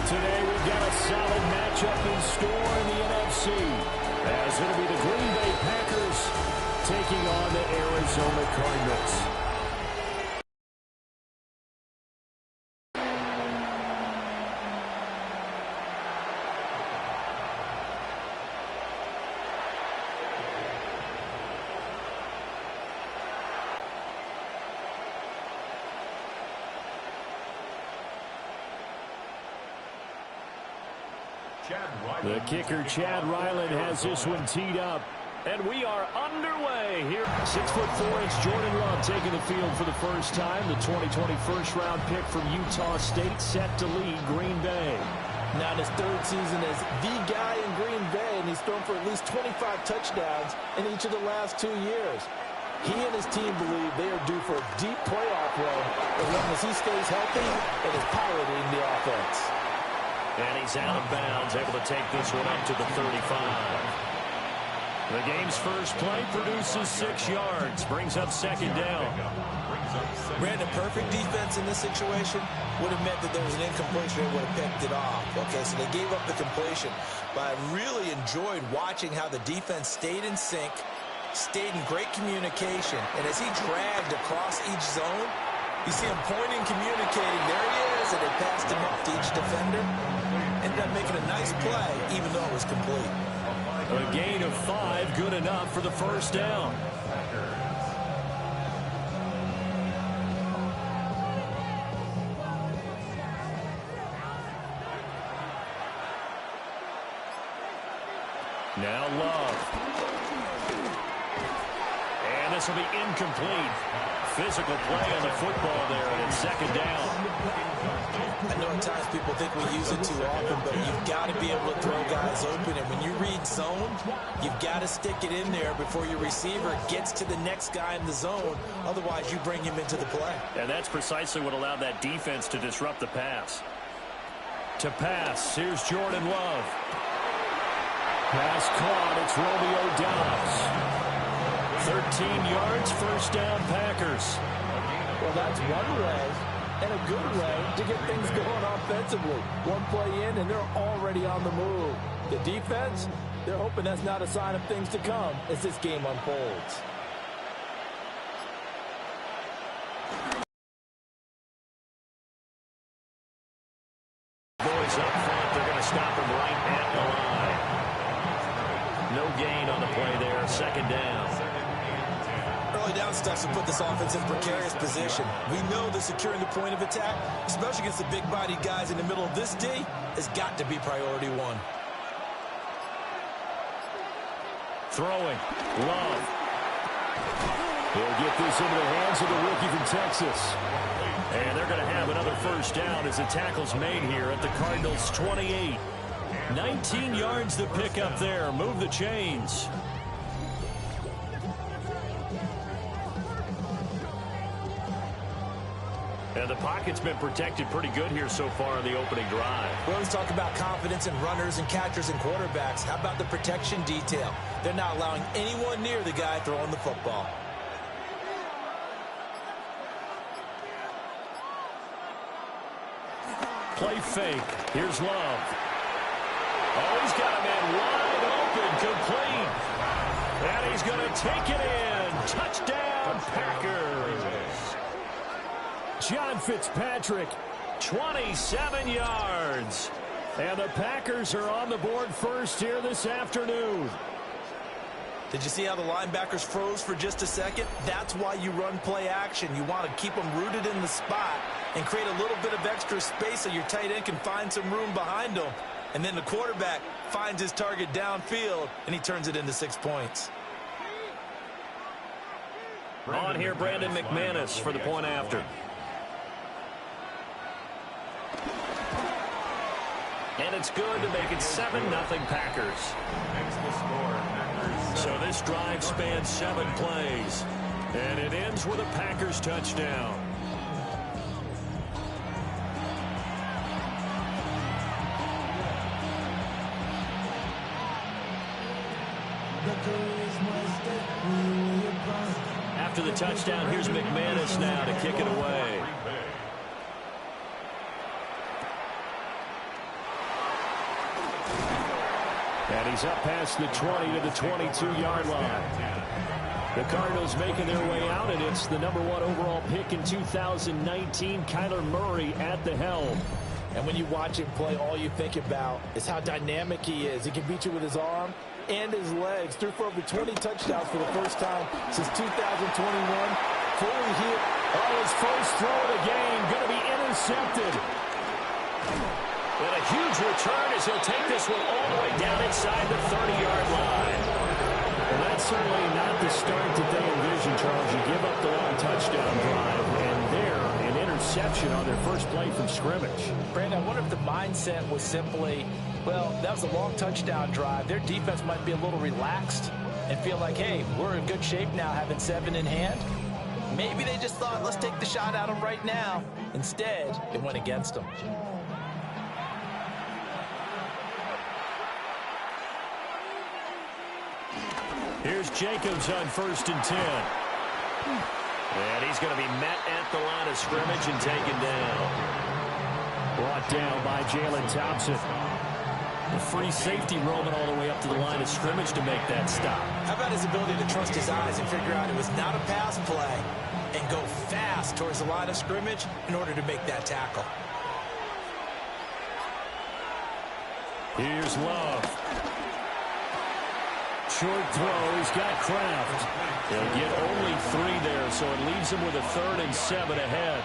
Today we've got a solid matchup in store in the NFC, as it'll be the Green Bay Packers taking on the Arizona Cardinals. The kicker, Chad Ryland, has this one teed up. And we are underway here. 6'4" Jordan Love taking the field for the first time. The 2020 first-round pick from Utah State set to lead Green Bay. Now in his third season as the guy in Green Bay, and he's thrown for at least 25 touchdowns in each of the last 2 years. He and his team believe they are due for a deep playoff run as long as he stays healthy and is piloting the offense. And he's out of bounds, able to take this one up to the 35. The game's first play produces 6 yards, brings up second down. Brandon, perfect defense in this situation would have meant that there was an incompletion. They would have picked it off. Okay, so they gave up the completion. But I really enjoyed watching how the defense stayed in sync, stayed in great communication. And as he dragged across each zone, you see him pointing, communicating. There he is, and they passed him up to each defender. Ended up making a nice play, even though it was complete. A gain of 5, good enough for the first down. Now Love. And this will be incomplete. Physical play on the football there, and it's second down. I know at times people think we use it too often, but you've got to be able to throw guys open. And when you read zone, you've got to stick it in there before your receiver gets to the next guy in the zone. Otherwise, you bring him into the play. And that's precisely what allowed that defense to disrupt the pass. To pass, here's Jordan Love. Pass caught, it's Romeo Doubs. 13 yards, first down, Packers. Well, that's one way, and a good way to get things going offensively. One play in, and they're already on the move. The defense, they're hoping that's not a sign of things to come as this game unfolds. Boys up front, they're going to stop him right at the line. No gain on the play there, second down. Early down stuff to put this offense in precarious position. We know that securing the point of attack, especially against the big-bodied guys in the middle of this D, has got to be priority one. Throwing. Love. He'll get this into the hands of the rookie from Texas. And they're going to have another first down as the tackle's made here at the Cardinals' 28. 19 yards to pick up there. Move the chains. And the pocket's been protected pretty good here so far in the opening drive. Well, let's talk about confidence in runners and catchers and quarterbacks. How about the protection detail? They're not allowing anyone near the guy throwing the football. Play fake. Here's Love. Oh, he's got a man wide open, complete. And he's going to take it in. Touchdown, Packers. John Fitzpatrick, 27 yards. And the Packers are on the board first here this afternoon. Did you see how the linebackers froze for just a second? That's why you run play action. You want to keep them rooted in the spot and create a little bit of extra space so your tight end can find some room behind them. And then the quarterback finds his target downfield, and he turns it into 6 points. On here, Brandon McManus for the point after. And it's good to make it 7-0 Packers. So this drive spans 7 plays. And it ends with a Packers touchdown. After the touchdown, here's McManus now to kick it away. And he's up past the 20 to the 22-yard line. The Cardinals making their way out, and it's the #1 overall pick in 2019, Kyler Murray at the helm. And when you watch him play, all you think about is how dynamic he is. He can beat you with his arm and his legs. Threw for over 20 touchdowns for the first time since 2021. Fully hit. Oh, his first throw of the game going to be intercepted. And a huge return as he'll take this one all the way down inside the 30-yard line. Well, that's certainly not the start that they envisioned, Charles. You give up the long touchdown drive, and there, an interception on their first play from scrimmage. Brandon, I wonder if the mindset was simply, well, that was a long touchdown drive. Their defense might be a little relaxed and feel like, hey, we're in good shape now having 7 in hand. Maybe they just thought, let's take the shot at them right now. Instead, it went against them. Here's Jacobs on 1st and 10. And he's going to be met at the line of scrimmage and taken down. Brought down by Jalen Thompson. The free safety roaming all the way up to the line of scrimmage to make that stop. How about his ability to trust his eyes and figure out it was not a pass play and go fast towards the line of scrimmage in order to make that tackle. Here's Love. Short throw, he's got Kraft. He'll get only 3 there, so it leaves him with a 3rd and 7 ahead.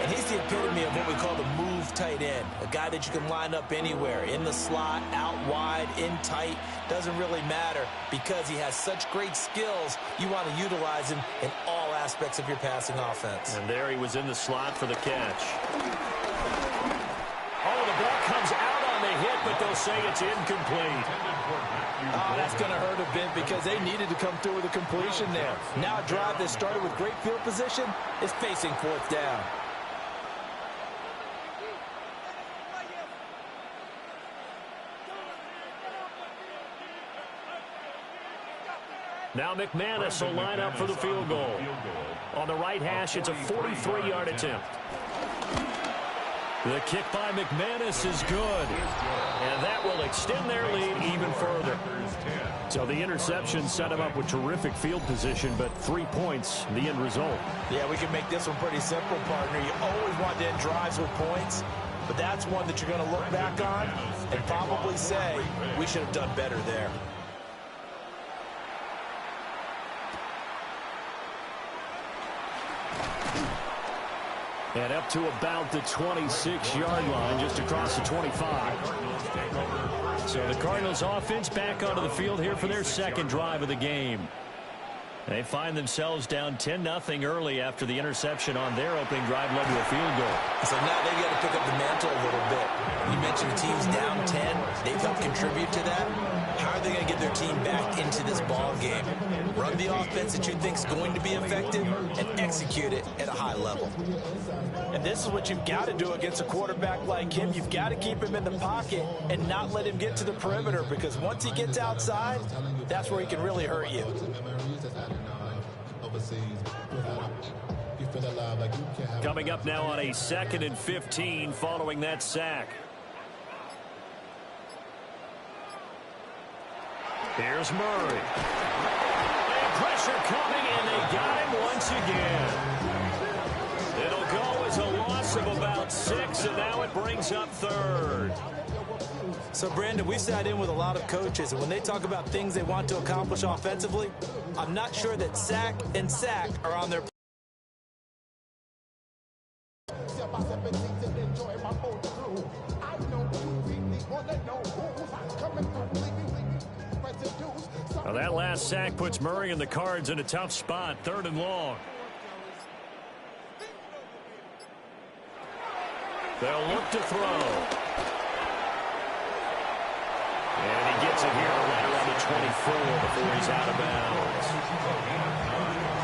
And he's the epitome of what we call the move tight end, a guy that you can line up anywhere, in the slot, out wide, in tight, doesn't really matter because he has such great skills. You want to utilize him in all aspects of your passing offense. And there he was in the slot for the catch. Oh, the ball comes out on the hit, but they'll say it's incomplete. Oh, that's going to hurt a bit because they needed to come through with a completion there. Now a drive that started with great field position is facing 4th down. Now McManus will line up for the field goal. On the right hash, it's a 43-yard attempt. The kick by McManus is good. And that will extend their lead even further. So the interception set him up with terrific field position, but 3 points, the end result. Yeah, we can make this one pretty simple, partner. You always want to end drives with points, but that's one that you're going to look back on and probably say, we should have done better there. And up to about the 26-yard line, just across the 25. So the Cardinals offense back onto the field here for their 2nd drive of the game. They find themselves down 10-0 early after the interception on their opening drive led to a field goal. So now they've got to pick up the mantle a little bit. You mentioned the team's down 10. They've helped contribute to that. How are they going to get their team back into this ball game? Run the offense that you think is going to be effective and execute it at a high level. And this is what you've got to do against a quarterback like him. You've got to keep him in the pocket and not let him get to the perimeter, because once he gets outside, that's where he can really hurt you. Coming up now on a 2nd and 15 following that sack. Here's Murray. And pressure coming, and they got him once again. It'll go as a loss of about 6, and now it brings up 3rd. So, Brandon, we sat in with a lot of coaches, and when they talk about things they want to accomplish offensively, I'm not sure that sack and sack are on their. Well, that last sack puts Murray and the Cards in a tough spot, 3rd and long. They'll look to throw. And he gets it here right around the 24 before he's out of bounds.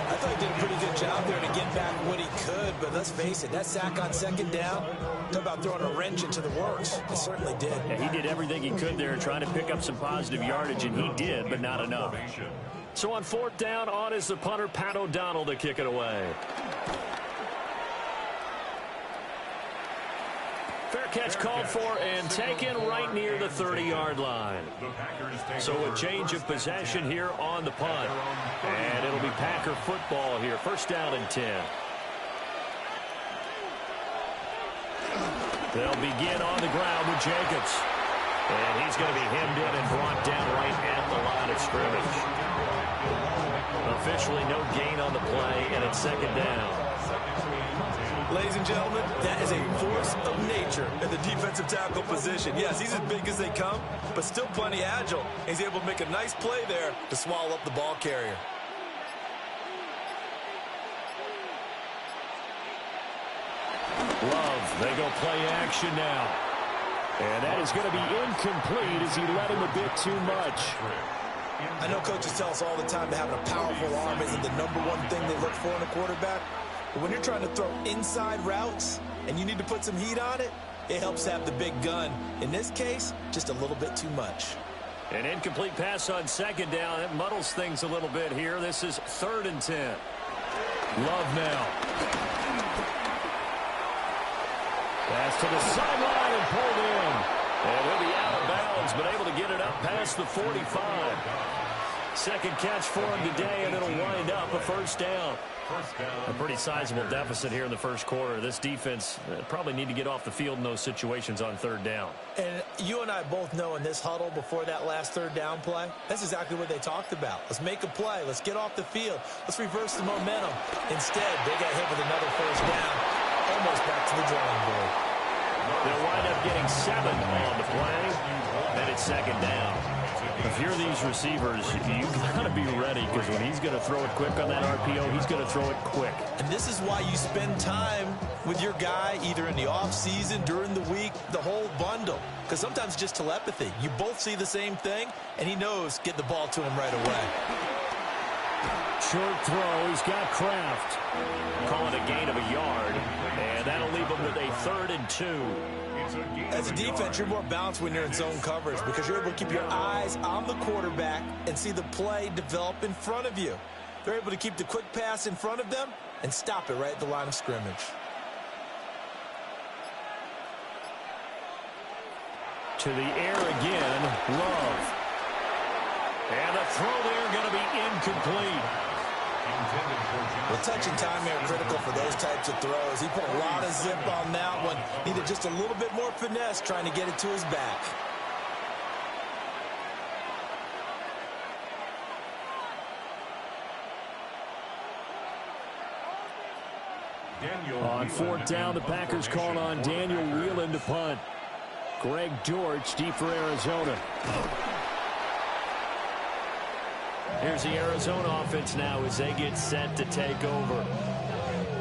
I thought he did a pretty good job there to get back what he could, but let's face it, that sack on 2nd down, talk about throwing a wrench into the works. It certainly did. Yeah, he did everything he could there trying to pick up some positive yardage, and he did, but not enough. So on 4th down, on is the punter, Pat O'Donnell, to kick it away. Fair catch called for and taken right near the 30-yard line. So a change of possession here on the punt. And it'll be Packer football here. First down and 10. They'll begin on the ground with Jacobs. And he's going to be hemmed in and brought down right at the line of scrimmage. Officially no gain on the play, and it's second down. Ladies and gentlemen, that is a force of nature in the defensive tackle position. Yes, he's as big as they come, but still plenty agile. He's able to make a nice play there to swallow up the ball carrier. Love, they go play action now. And that is going to be incomplete as he let him a bit too much. I know coaches tell us all the time that having a powerful arm isn't the #1 thing they look for in a quarterback. But when you're trying to throw inside routes and you need to put some heat on it, it helps have the big gun. In this case, just a little bit too much. An incomplete pass on second down. It muddles things a little bit here. This is 3rd and 10. Love now. Pass to the sideline and pulled in. And he'll be out of bounds, but able to get it up past the 45. Second catch for him today, and it'll wind up a first down. A pretty sizable deficit here in the first quarter. This defense probably need to get off the field in those situations on 3rd down. And you and I both know in this huddle before that last 3rd down play, that's exactly what they talked about. Let's make a play. Let's get off the field. Let's reverse the momentum. Instead, they got hit with another first down, almost back to the drawing board. They'll wind up getting 7 on the play, and it's second down. If you're these receivers, you've got to be ready, because when he's going to throw it quick on that RPO, he's going to throw it quick. And this is why you spend time with your guy either in the offseason, during the week, the whole bundle. Because sometimes just telepathy. You both see the same thing, and he knows get the ball to him right away. Short throw. He's got Kraft. Call it a gain of a yard, and that'll leave him with a 3rd and 2. As a defense, you're more balanced when you're in zone coverage because you're able to keep your eyes on the quarterback and see the play develop in front of you. They're able to keep the quick pass in front of them and stop it right at the line of scrimmage. To the air again, Love. And the throw there going to be incomplete. Well, touch and time are critical for those types of throws. He put a lot of zip on that one. Needed just a little bit more finesse trying to get it to his back. On 4th down, the Packers call on Daniel Whelan to punt. Greg Dortch deep for Arizona. Here's the Arizona offense now as they get set to take over.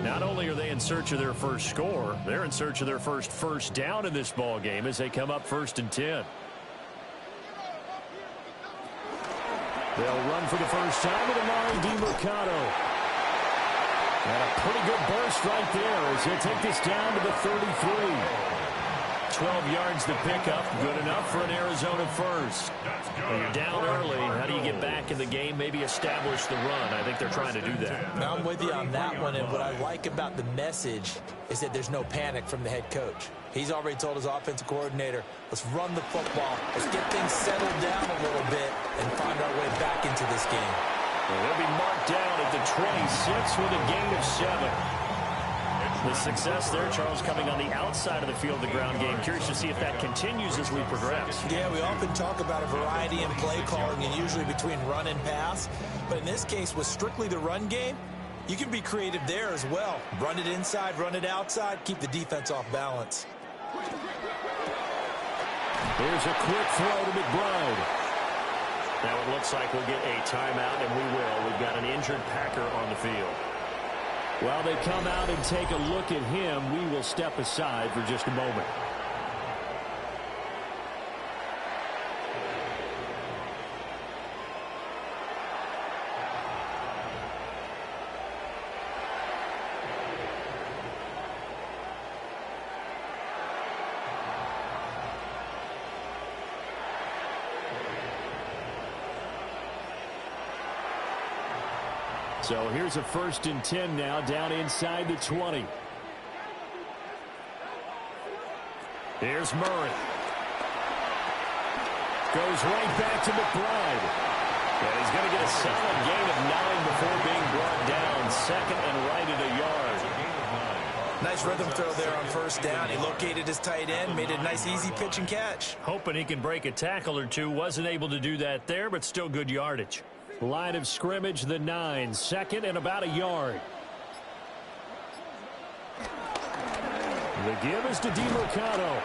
Not only are they in search of their first score, they're in search of their first down in this ball game as they come up 1st and 10. They'll run for the first time with Amari DiMercato. And a pretty good burst right there as they take this down to the 33. 12 yards to pick up. Good enough for an Arizona first. When you're down early, how do you get back in the game, maybe establish the run? I think they're trying to do that. Now, I'm with you on that one, and what I like about the message is that there's no panic from the head coach. He's already told his offensive coordinator, let's run the football, let's get things settled down a little bit and find our way back into this game. Well, they'll be marked down at the 26 with a gain of 7. The success there, Charles, coming on the outside of the field, the ground game. Curious to see if that continues as we progress. Yeah, we often talk about a variety in play calling and usually between run and pass. But in this case, with strictly the run game, you can be creative there as well. Run it inside, run it outside, keep the defense off balance. Here's a quick throw to McBride. Now it looks like we'll get a timeout, and we will. We've got an injured Packer on the field. While they come out and take a look at him, we will step aside for just a moment. So here's a 1st and 10 now, down inside the 20. Here's Murray. Goes right back to McBride. And he's going to get a solid gain of 9 before being brought down. Second and right at a yard. Nice rhythm throw there on first down. He located his tight end, made it a nice easy pitch and catch. Hoping he can break a tackle or two. Wasn't able to do that there, but still good yardage. Line of scrimmage, the 9. Second and about a yard. The give is to DeMercado.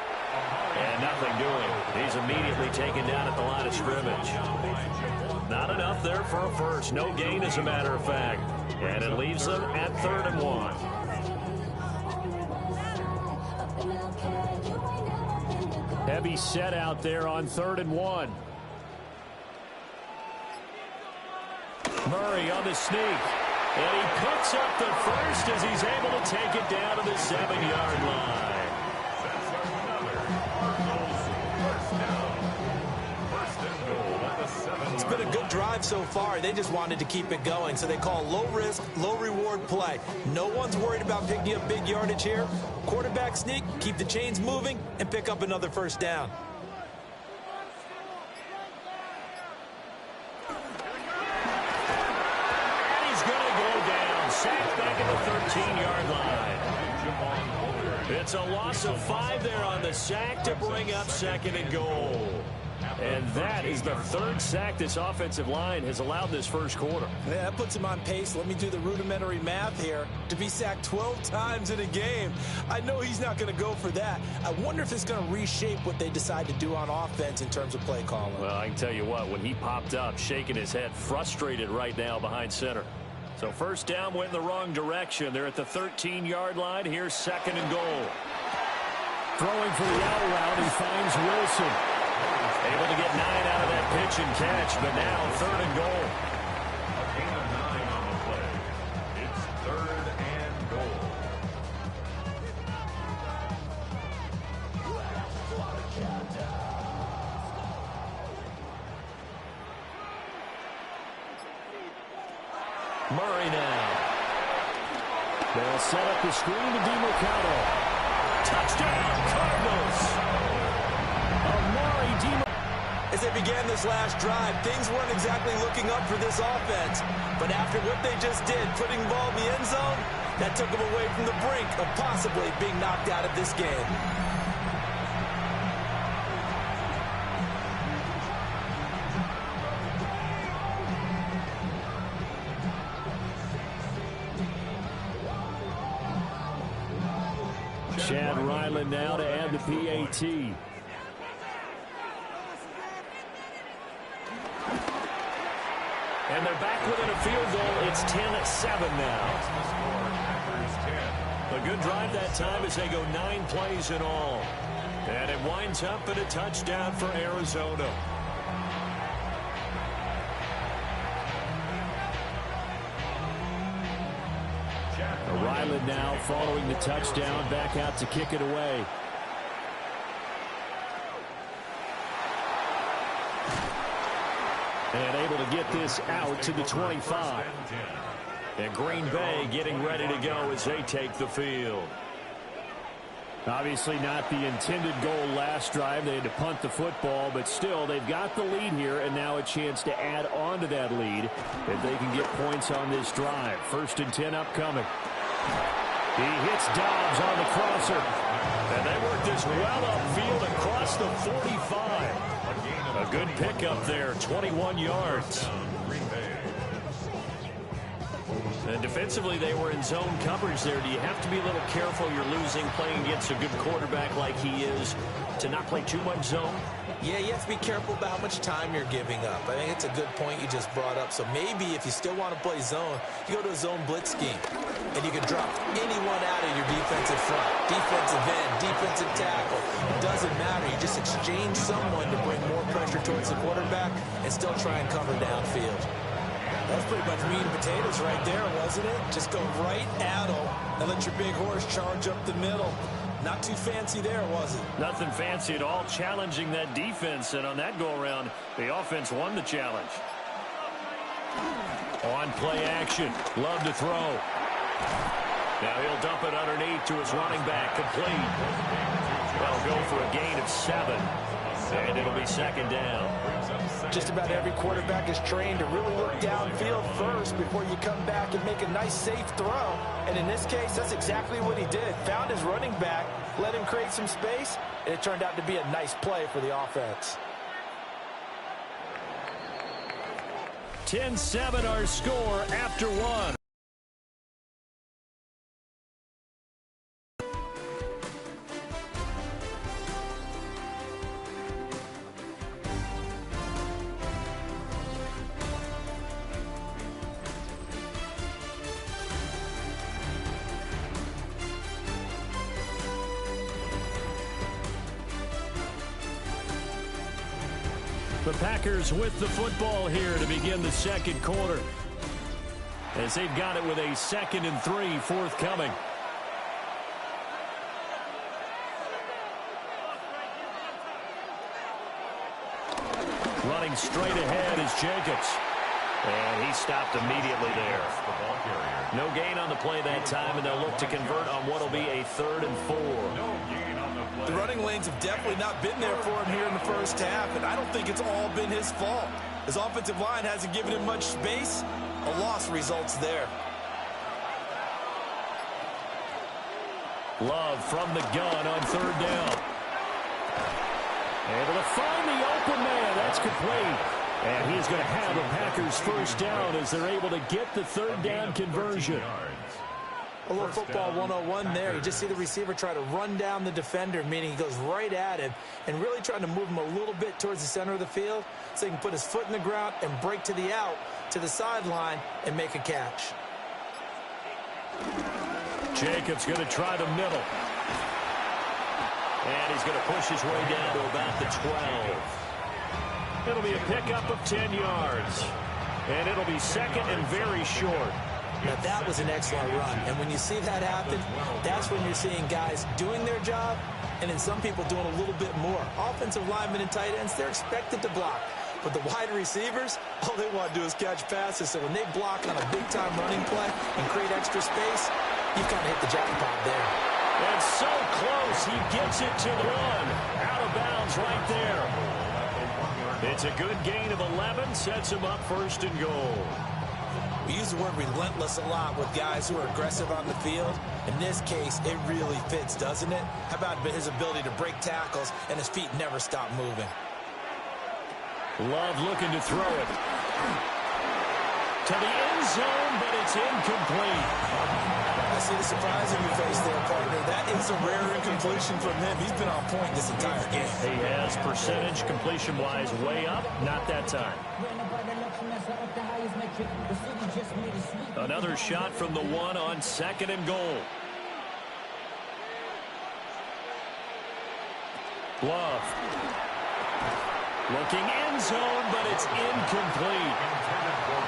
And nothing doing. He's immediately taken down at the line of scrimmage. Not enough there for a first. No gain, as a matter of fact. And it leaves them at 3rd and 1. Heavy set out there on 3rd and 1. Murray on the sneak. And he picks up the first as he's able to take it down to the 7-yard line. It's been a good drive so far. They just wanted to keep it going, so they call low-risk, low-reward play. No one's worried about picking up big yardage here. Quarterback sneak, keep the chains moving, and pick up another first down. And he's going to go down. Sacked back at the 13-yard line. It's a loss of 5 there on the sack to bring up 2nd and goal. And that is the 3rd sack this offensive line has allowed this first quarter. Yeah, that puts him on pace. Let me do the rudimentary math here. To be sacked 12 times in a game, I know he's not going to go for that. I wonder if it's going to reshape what they decide to do on offense in terms of play calling. Well, I can tell you what, when he popped up, shaking his head, frustrated right now behind center. So first down went in the wrong direction. They're at the 13-yard line. Here's 2nd and goal. Throwing for the out route, he finds Wilson. Able to get 9 out of that pitch and catch, but now 3rd and goal. A gain of 9 on the play. It's 3rd and goal. Murray now. They'll set up the screen to DeMercado. Touchdown, Cardinals. As they began this last drive, things weren't exactly looking up for this offense. But after what they just did, putting the ball in the end zone, that took them away from the brink of possibly being knocked out of this game. Chad Ryland now to add the PAT. And they're back within a field goal. It's 10-7 now. A good drive that time as they go 9 plays in all. And it winds up in a touchdown for Arizona. Ryland now following the touchdown, back out to kick it away. And able to get this out to the 25. And Green Bay getting ready to go as they take the field. Obviously not the intended goal last drive. They had to punt the football, but still they've got the lead here, and now a chance to add on to that lead if they can get points on this drive. 1st and 10 upcoming. He hits Dobbs on the crosser. And they work this well upfield across the 45. A good pickup there, 21 yards. And defensively, they were in zone coverage there. Do you have to be a little careful? You're losing, playing against a good quarterback like he is, to not play too much zone? Yeah, you have to be careful about how much time you're giving up. I think it's a good point you just brought up. So maybe if you still want to play zone, you go to a zone blitz scheme. And you can drop anyone out of your defensive front. Defensive end, defensive tackle. It doesn't matter. You just exchange someone to bring more pressure towards the quarterback and still try and cover downfield. That's pretty much meat and potatoes right there, wasn't it? Just go right at them and let your big horse charge up the middle. Not too fancy there, was it? Nothing fancy at all, challenging that defense. And on that go-around, the offense won the challenge. On play action, Love to throw. Now he'll dump it underneath to his running back, complete. They'll go for a gain of 7, and it'll be second down. Just about every quarterback is trained to really look downfield first before you come back and make a nice, safe throw. And in this case, that's exactly what he did. Found his running back, let him create some space, and it turned out to be a nice play for the offense. 10-7 our score after 1. The Packers with the football here to begin the second quarter, as they've got it with a 2nd and 3 forthcoming. Running straight ahead is Jacobs. And he stopped immediately there. No gain on the play that time, and they'll look to convert on what will be a 3rd and 4. The running lanes have definitely not been there for him here in the first half, and I don't think it's all been his fault. His offensive line hasn't given him much space. A loss results there. Love from the gun on 3rd down. Able to find the open man. That's complete. And he's going to have a Packers first down as they're able to get the 3rd down conversion. A little football 101 there. You just see the receiver try to run down the defender, meaning he goes right at him and really trying to move him a little bit towards the center of the field so he can put his foot in the ground and break to the out, to the sideline, and make a catch. Jacobs going to try the middle. And he's going to push his way down to about the 12. It'll be a pickup of 10 yards. And it'll be 2nd and very short. Now, that was an excellent run. And when you see that happen, that's when you're seeing guys doing their job and then some people doing a little bit more. Offensive linemen and tight ends, they're expected to block. But the wide receivers, all they want to do is catch passes. So when they block on a big-time running play and create extra space, you kind of hit the jackpot there. And so close, he gets it to the 1. Out of bounds right there. It's a good gain of 11, sets him up 1st and goal. We use the word relentless a lot with guys who are aggressive on the field. In this case, it really fits, doesn't it? How about his ability to break tackles and his feet never stop moving? Love looking to throw it. To the end zone, but it's incomplete. I see the surprise in your face there, partner. That is a rare incompletion from him. He's been on point this entire game. He has percentage completion-wise way up. Not that time. Another shot from the 1 on 2nd and goal. Love. Looking end zone, but it's incomplete.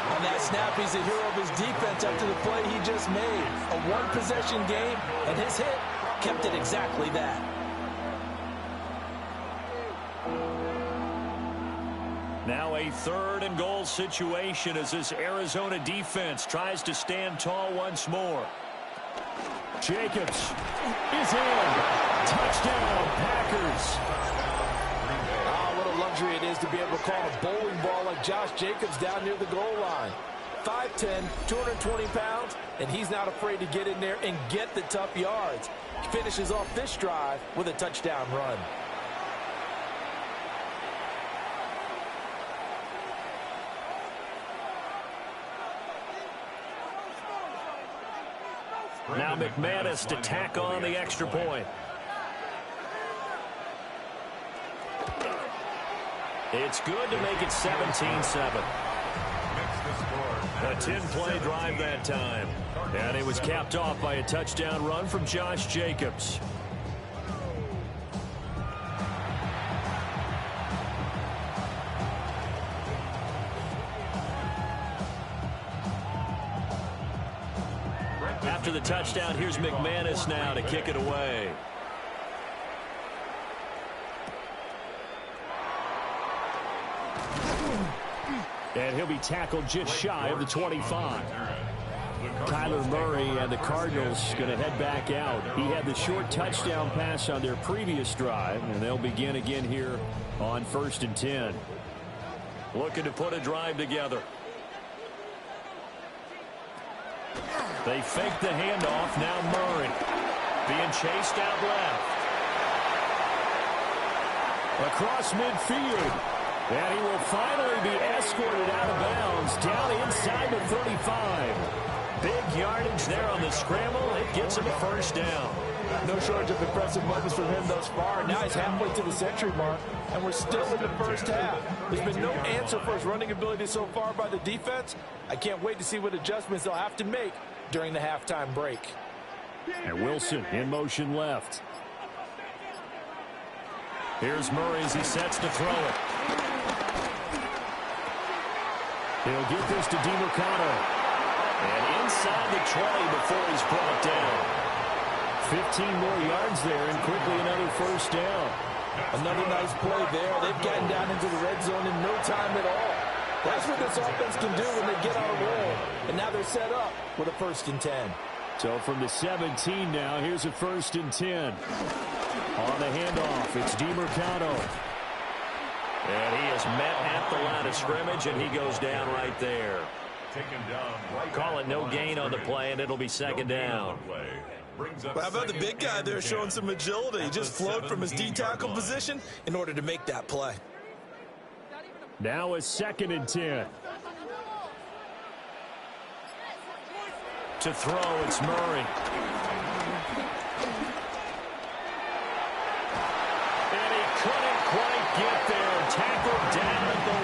On that snap, he's a hero of his defense up to the play he just made. A one-possession game, and his hit kept it exactly that. Now a 3rd and goal situation as this Arizona defense tries to stand tall once more. Jacobs is in. Touchdown, Packers. What a luxury it is to be able to call a bowling ball like Josh Jacobs down near the goal line. 5'10", 220 pounds, and he's not afraid to get in there and get the tough yards. He finishes off this drive with a touchdown run. Now McManus to tack on the extra point. It's good to make it 17-7. A 10-play drive that time. And it was capped off by a touchdown run from Josh Jacobs. After the touchdown, here's McManus now to kick it away. And he'll be tackled just shy of the 25. Kyler Murray and the Cardinals going to head back out. He had the short touchdown pass on their previous drive, and they'll begin again here on 1st and 10. Looking to put a drive together. They fake the handoff. Now Murray being chased out left. Across midfield. And he will finally be escorted out of bounds down inside the 35. Big yardage there on the scramble. It gets him a first down. No shortage of impressive moments from him thus far. Now he's halfway to the century mark, and we're still in the first half. There's been no answer for his running ability so far by the defense. I can't wait to see what adjustments they'll have to make during the halftime break. And Wilson in motion left. Here's Murray as he sets to throw it. He'll get this to DeMarcado. And inside the 20 before he's brought down. 15 more yards there and quickly another first down. Another nice play there. They've gotten down into the red zone in no time at all. That's what this offense can do when they get on a roll. And now they're set up with a 1st and 10. So from the 17 now, here's a 1st and 10. On the handoff, it's DeMarcado. And he is met at the line of scrimmage, and he goes down right there. Call it no gain on the play, and it'll be 2nd down. Well, how about the big guy there showing some agility? He just flowed from his D-tackle position in order to make that play. Now a 2nd and 10. To throw, it's Murray. And he couldn't quite get there. Tackled down at the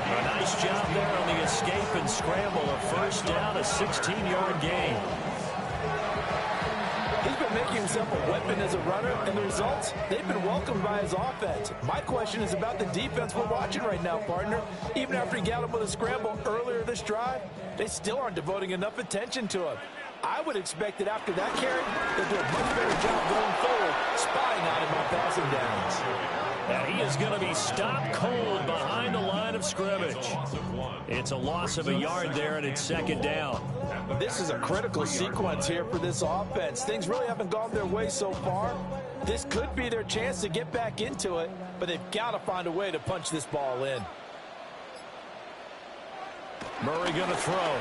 1. A nice job there on the escape and scramble. A first down, a 16-yard gain. He's been making himself a weapon as a runner, and the results, they've been welcomed by his offense. My question is about the defense we're watching right now, partner. Even after he got him with a scramble earlier this drive, they still aren't devoting enough attention to him. I would expect that after that carry, they'll do a much better job going forward, spying on him on passing downs. And he is going to be stopped cold behind the line of scrimmage. It's a loss of a yard there, and it's 2nd down. This is a critical sequence here for this offense. Things really haven't gone their way so far. This could be their chance to get back into it, but they've got to find a way to punch this ball in. Murray going to throw.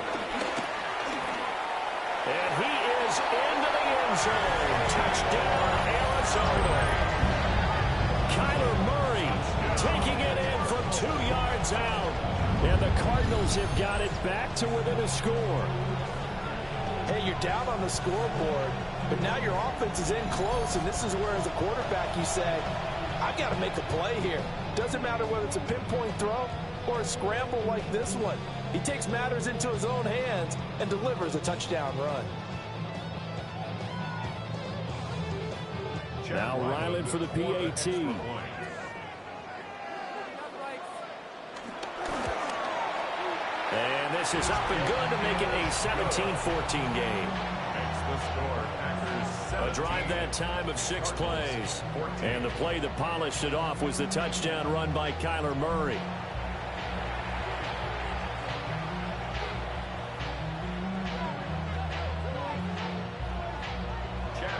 And he is into the end zone. Touchdown, Arizona. Kyler Murray taking it in from 2 yards out. And the Cardinals have got it back to within a score. Hey, you're down on the scoreboard, but now your offense is in close, and this is where, as a quarterback, you say, I've got to make a play here. Doesn't matter whether it's a pinpoint throw or a scramble like this one. He takes matters into his own hands and delivers a touchdown run. Now Ryland for the PAT. And this is up and good to make it a 17-14 game. A drive that time of 6 plays. And the play that polished it off was the touchdown run by Kyler Murray.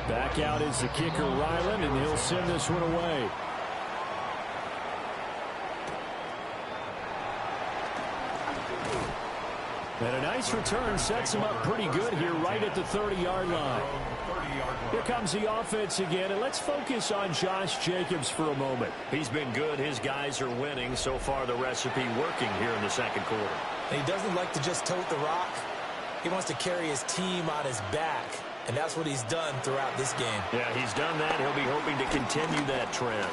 Back out is the kicker, Ryland, and he'll send this one away. And a nice return sets him up pretty good here right at the 30-yard line. Here comes the offense again, and let's focus on Josh Jacobs for a moment. He's been good. His guys are winning. So far, the recipe working here in the 2nd quarter. And he doesn't like to just tote the rock. He wants to carry his team on his back. And that's what he's done throughout this game. Yeah, he's done that. He'll be hoping to continue that trend.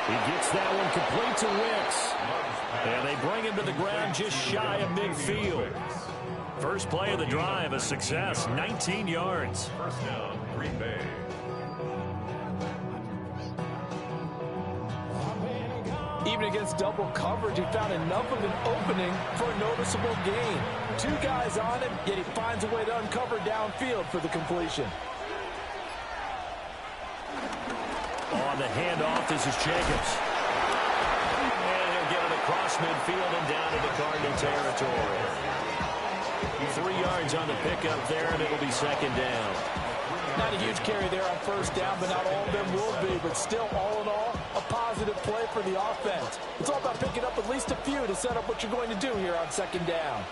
He gets that one complete to Wicks. And they bring him to the ground just shy of midfield. First play of the drive, a success, 19 yards. First down, Green Bay. Even against double coverage, he found enough of an opening for a noticeable gain. 2 guys on him, yet he finds a way to uncover downfield for the completion. On the handoff, this is Jacobs. And he'll get it across midfield and down into Cardinal territory. 3 yards on the pickup there, and it'll be second down. Not a huge carry there on first down, but not all of them will be. But still, all in all, a positive play for the offense. It's all about picking up at least a few to set up what you're going to do here on second down.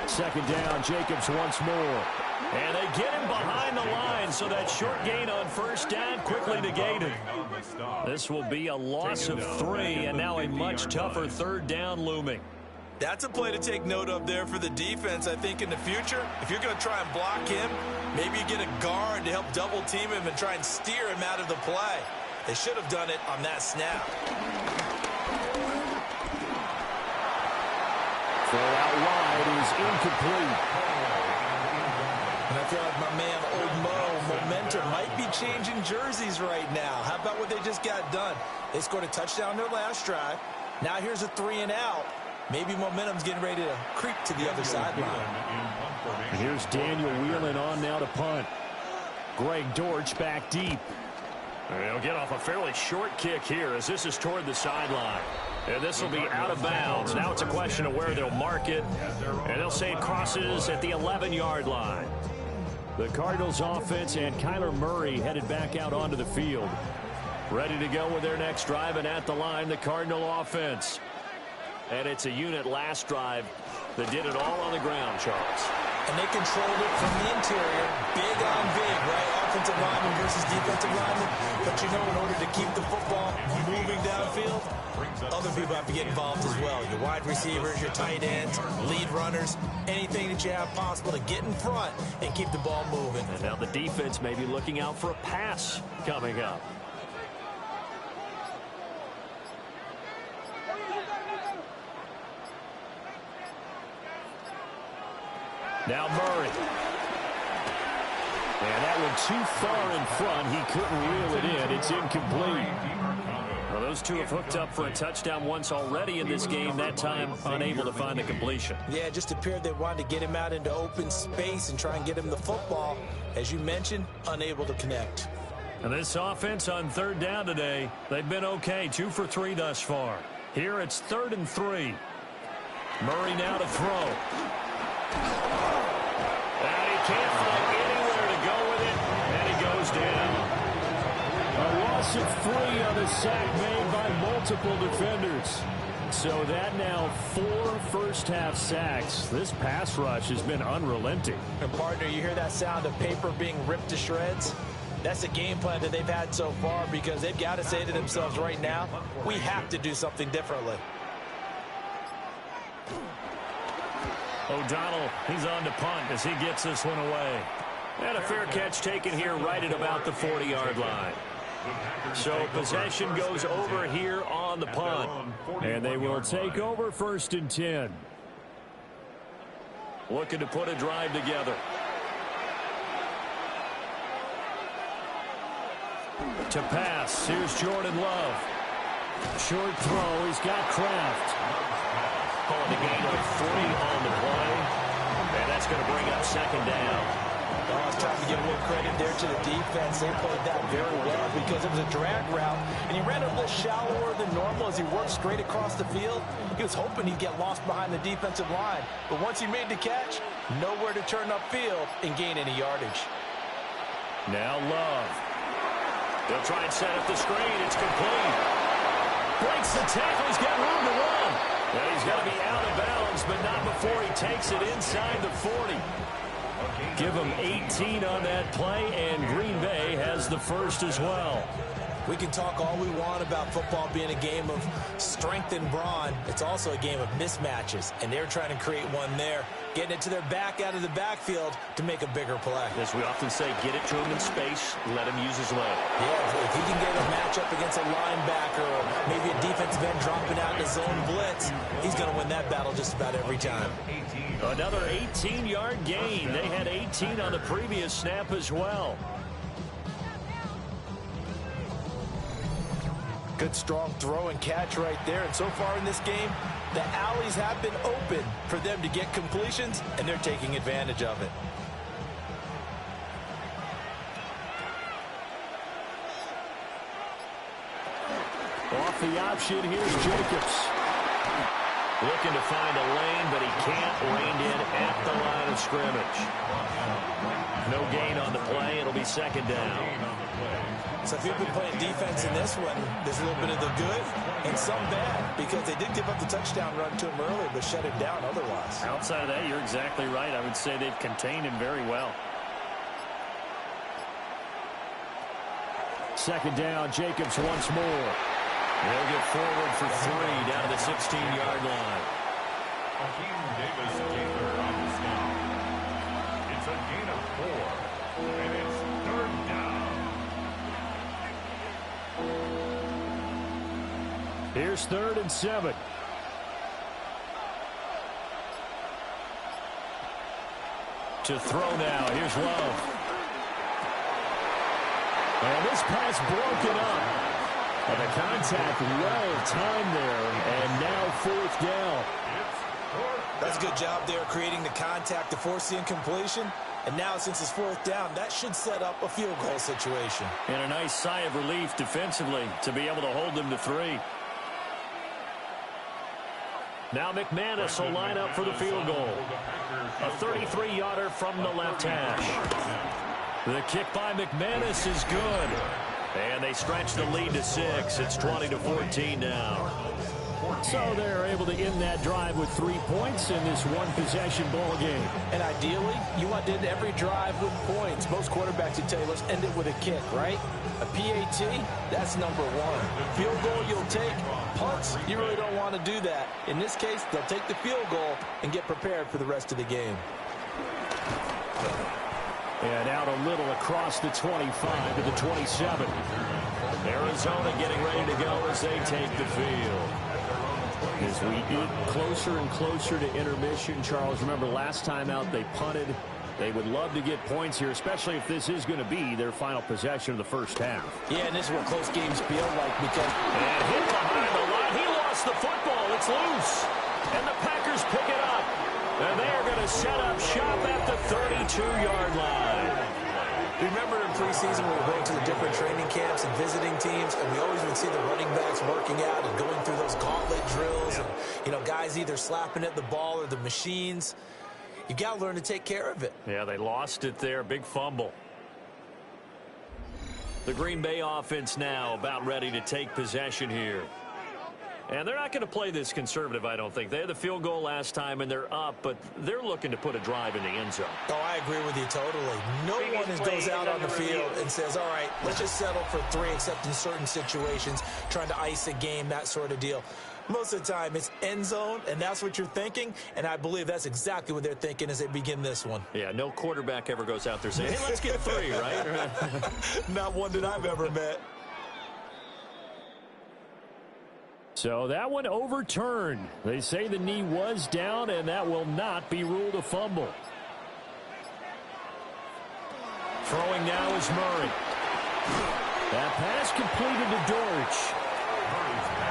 Second down, Jacobs once more. And they get him behind the line, so that short gain on first down quickly negated. This will be a loss of 3, and now a much tougher third down looming. That's a play to take note of there for the defense, I think, in the future. If you're going to try and block him, maybe you get a guard to help double team him and try and steer him out of the play. They should have done it on that snap. Throw out wide is incomplete. And I feel like my man, Old Mo, momentum might be changing jerseys right now. How about what they just got done? They scored a touchdown their last drive. Now here's a 3 and out. Maybe momentum's getting ready to creep to the other sideline. And here's Daniel wheeling on now to punt. Greg Dortch back deep. And he'll get off a fairly short kick here as this is toward the sideline. And this will be out of bounds. Now it's a question of where they'll mark it. And they'll say it crosses at the 11-yard line. The Cardinals offense and Kyler Murray headed back out onto the field. Ready to go with their next drive, and at the line, the Cardinal offense. And it's a unit last drive that did it all on the ground, Charles. And they controlled it from the interior. Big on big, right? Offensive lineman versus defensive lineman. But you know, in order to keep the football moving downfield, other people have to get involved as well. Your wide receivers, your tight ends, lead runners, anything that you have possible to get in front and keep the ball moving. And now the defense may be looking out for a pass coming up. Now Murray. And that one too far in front. He couldn't reel it in. It's incomplete. Well, those two have hooked up for a touchdown once already in this game. That time unable to find the completion. Yeah, it just appeared they wanted to get him out into open space and try and get him the football. As you mentioned, unable to connect. And this offense on third down today, they've been okay. 2 for 3 thus far. Here it's 3rd and 3. Murray now to throw. And he can't find anywhere to go with it, and he goes down. A loss of 3 on a sack made by multiple defenders. So that now 4 first-half sacks. This pass rush has been unrelenting. And partner, you hear that sound of paper being ripped to shreds? That's the game plan that they've had so far, because they've got to say to themselves right now, we have to do something differently. O'Donnell, he's on to punt as he gets this one away. And a fair catch taken here right at about the 40-yard line. So possession goes over here on the punt. And they will take over 1st and 10. Looking to put a drive together. To pass, here's Jordan Love. Short throw, he's got Kraft. Calling the gain of 3 on the play. And that's going to bring up 2nd down. Well, it's time to give a little credit there to the defense. They played that very well because it was a drag route, and he ran a little shallower than normal as he worked straight across the field. He was hoping he'd get lost behind the defensive line, but once he made the catch, nowhere to turn upfield and gain any yardage. Now Love. They'll try and set up the screen. It's complete. Breaks the tackle. He's got room to run. Now he's got to be out of bounds, but not before he takes it inside the 40. Give him 18 on that play, and Green Bay has the first as well. We can talk all we want about football being a game of strength and brawn. It's also a game of mismatches, and they're trying to create one there, getting it to their back out of the backfield to make a bigger play. As we often say, get it to him in space, let him use his leg. Yeah, if he can get a matchup against a linebacker or maybe a defensive end dropping out in a zone blitz, he's going to win that battle just about every time. Another 18-yard gain. They had 18 on the previous snap as well. Good strong throw and catch right there. And so far in this game, the alleys have been open for them to get completions, and they're taking advantage of it. Off the option, here's Jacobs. Looking to find a lane, but he can't. Reined in at the line of scrimmage. No gain on the play. It'll be second down. So if you've been playing defense in this one, there's a little bit of the good and some bad, because they did give up the touchdown run to him earlier, but shut him down otherwise. Outside of that, you're exactly right. I would say they've contained him very well. Second down, Jacobs once more. They'll get forward for 3 down to the 16-yard line. Hakeem Davis-Gaither on the stop. It's a gain of 4, and it's third down. Here's 3rd and 7. To throw now. Here's Love. And this pass broken up. And the contact well timed there. And now 4th down. That's a good job there creating the contact to force the incompletion. And now since it's 4th down, that should set up a field goal situation. And a nice sigh of relief defensively to be able to hold them to 3. Now McManus will line up for the field goal. A 33-yarder from the left hash. The kick by McManus is good. And they stretch the lead to 6. It's 20-14 now. So they're able to end that drive with 3 points in this one-possession ball game. And ideally, you want to end every drive with points. Most quarterbacks would tell you, let's end it with a kick, right? A PAT, that's number 1. Field goal you'll take. Punts, you really don't want to do that. In this case, they'll take the field goal and get prepared for the rest of the game. And out a little across the 25 to the 27. Arizona getting ready to go as they take the field. As we get closer and closer to intermission, Charles, remember last time out they punted. They would love to get points here, especially if this is going to be their final possession of the first half. Yeah, and this is what close games feel like because... And hit behind the line. He lost the football. It's loose. And the Packers pick it up. And they are going to set up shop at the 32-yard line. Remember in preseason we were going to the different training camps and visiting teams, and we always would see the running backs working out and going through those gauntlet drills, and, you know, guys either slapping at the ball or the machines. You got to learn to take care of it. Yeah, they lost it there. Big fumble. The Green Bay offense now about ready to take possession here. And they're not going to play this conservative, I don't think. They had the field goal last time, and they're up, but they're looking to put a drive in the end zone. Oh, I agree with you totally. No one goes out on the field and says, all right, let's just settle for 3, except in certain situations, trying to ice a game, that sort of deal. Most of the time, it's end zone, and that's what you're thinking, and I believe that's exactly what they're thinking as they begin this one. Yeah, no quarterback ever goes out there saying, hey, let's get 3, right? Not one that I've ever met. So that one overturned. They say the knee was down, and that will not be ruled a fumble. Throwing now is Murray. That pass completed to Dortch.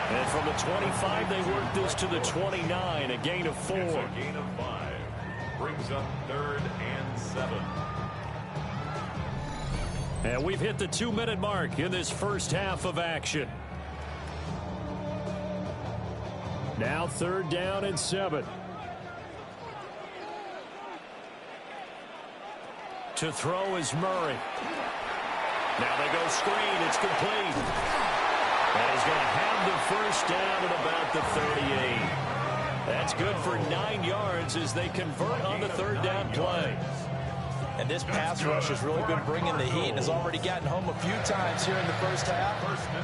And from the 25, they work this to the 29, a gain of 4. It's a gain of 5. Brings up 3rd and 7. And we've hit the 2-minute mark in this first half of action. Now 3rd down and 7. To throw is Murray. Now they go screen. It's complete. And he's going to have the first down at about the 38. That's good for 9 yards as they convert on the 3rd down play. And this pass rush has really been bringing the heat and has already gotten home a few times here in the first half.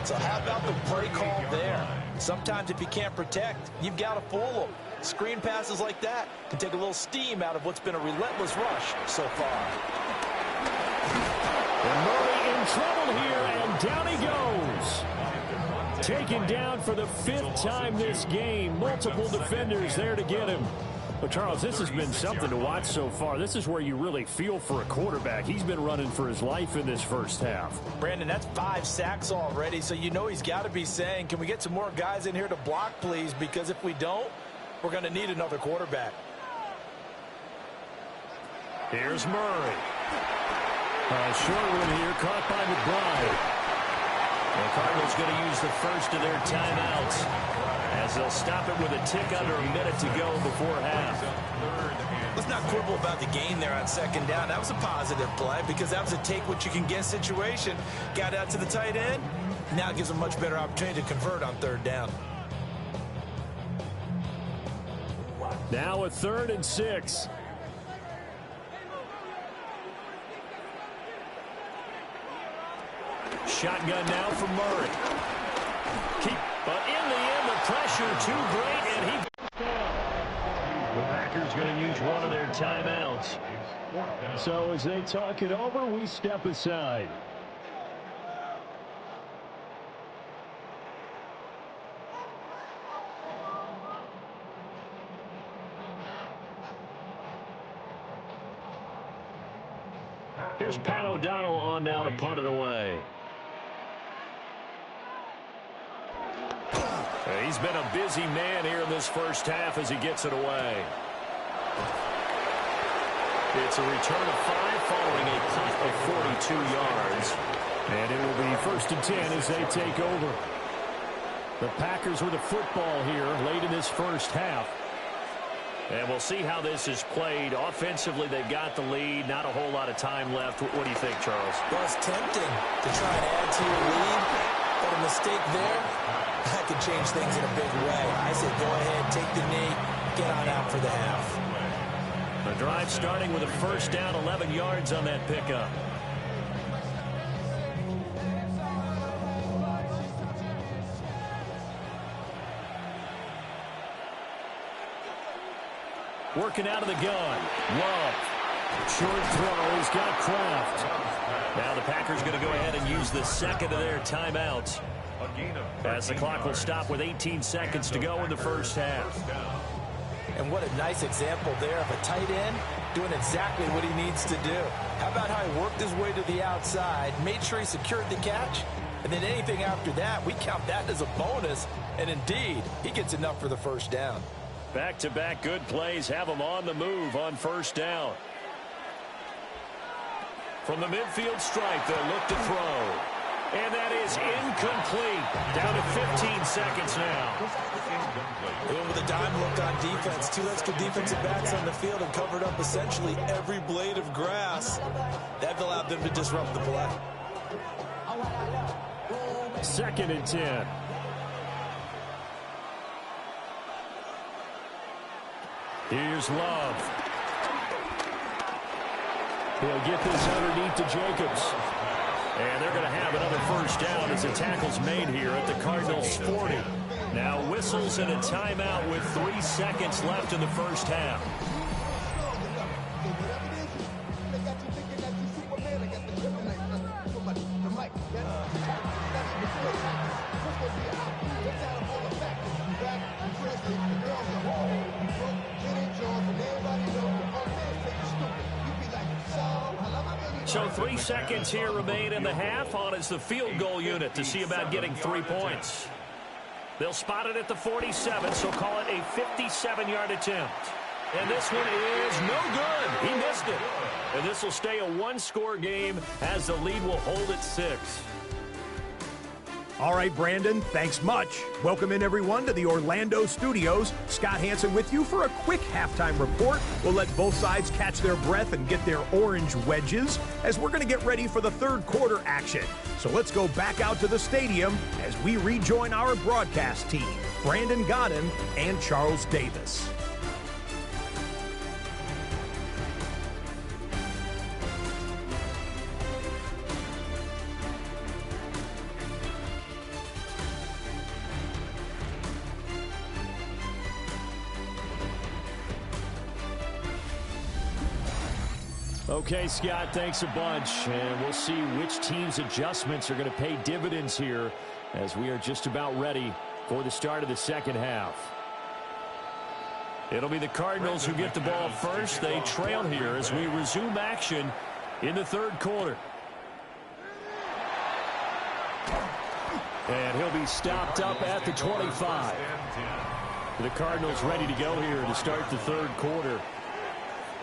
So how about the play call there? Sometimes if you can't protect, you've got to fool them. Screen passes like that can take a little steam out of what's been a relentless rush so far. And Murray in trouble here, and down he goes. Taken down for the 5th time this game. Multiple defenders there to get him. Well, Charles, this has been something to watch so far. This is where you really feel for a quarterback. He's been running for his life in this first half. Brandon, that's 5 sacks already, so you know he's got to be saying, can we get some more guys in here to block, please? Because if we don't, we're going to need another quarterback. Here's Murray. A short one here, caught by McBride. The Cardinals going to use the first of their timeouts as they'll stop it with a tick under a minute to go before half. Let's not quibble about the gain there on second down. That was a positive play because that was a take-what-you-can-get situation. Got out to the tight end. Now it gives them a much better opportunity to convert on third down. Now a 3rd and 6. Shotgun now for Murray. But in the end, the pressure too great, and he... The Packers going to use one of their timeouts. So as they talk it over, we step aside. Here's Pat O'Donnell on now to punt it away. He's been a busy man here in this first half as he gets it away. It's a return of 5 following a punt of 42 yards. And it will be 1st and 10 as they take over. The Packers with the football here late in this first half. And we'll see how this is played. Offensively, they've got the lead. Not a whole lot of time left. What do you think, Charles? Well, it's tempting to try and add to your lead, but a mistake there, that could change things in a big way. I say go ahead, take the knee, get on out for the half. The drive starting with a first down, 11 yards on that pickup. Working out of the gun. Love. Short throw. He's got Kraft. Now the Packers going to go ahead and use the second of their timeouts, as the clock will stop with 18 seconds to go in the first half. And what a nice example there of a tight end doing exactly what he needs to do. How about how he worked his way to the outside, made sure he secured the catch, and then anything after that, we count that as a bonus. And indeed, he gets enough for the first down. Back-to-back good plays have him on the move on first down. From the midfield stripe, they'll look to throw. And that is incomplete. Down to 15 seconds now. Going with a dime look on defense. 2 extra defensive backs on the field and covered up essentially every blade of grass. That allowed them to disrupt the play. 2nd and 10. Here's Love. He'll get this underneath to Jacobs. And they're going to have another first down as the tackle's made here at the Cardinals' 40. Now whistles and a timeout with 3 seconds left in the first half. So 3 seconds here remain in the half. On is the field goal unit to see about getting 3 points. They'll spot it at the 47, so call it a 57-yard attempt. And this one is no good. He missed it. And this will stay a 1-score game as the lead will hold at 6. All right, Brandon, thanks much. Welcome in, everyone, to the Orlando studios. Scott Hansen with you for a quick halftime report. We'll let both sides catch their breath and get their orange wedges as we're going to get ready for the third quarter action. So let's go back out to the stadium as we rejoin our broadcast team, Brandon Godden and Charles Davis. Okay, Scott, thanks a bunch. And we'll see which team's adjustments are going to pay dividends here as we are just about ready for the start of the second half. It'll be the Cardinals who get the ball first. They trail here as we resume action in the third quarter. And he'll be stopped up at the 25. The Cardinals ready to go here to start the third quarter.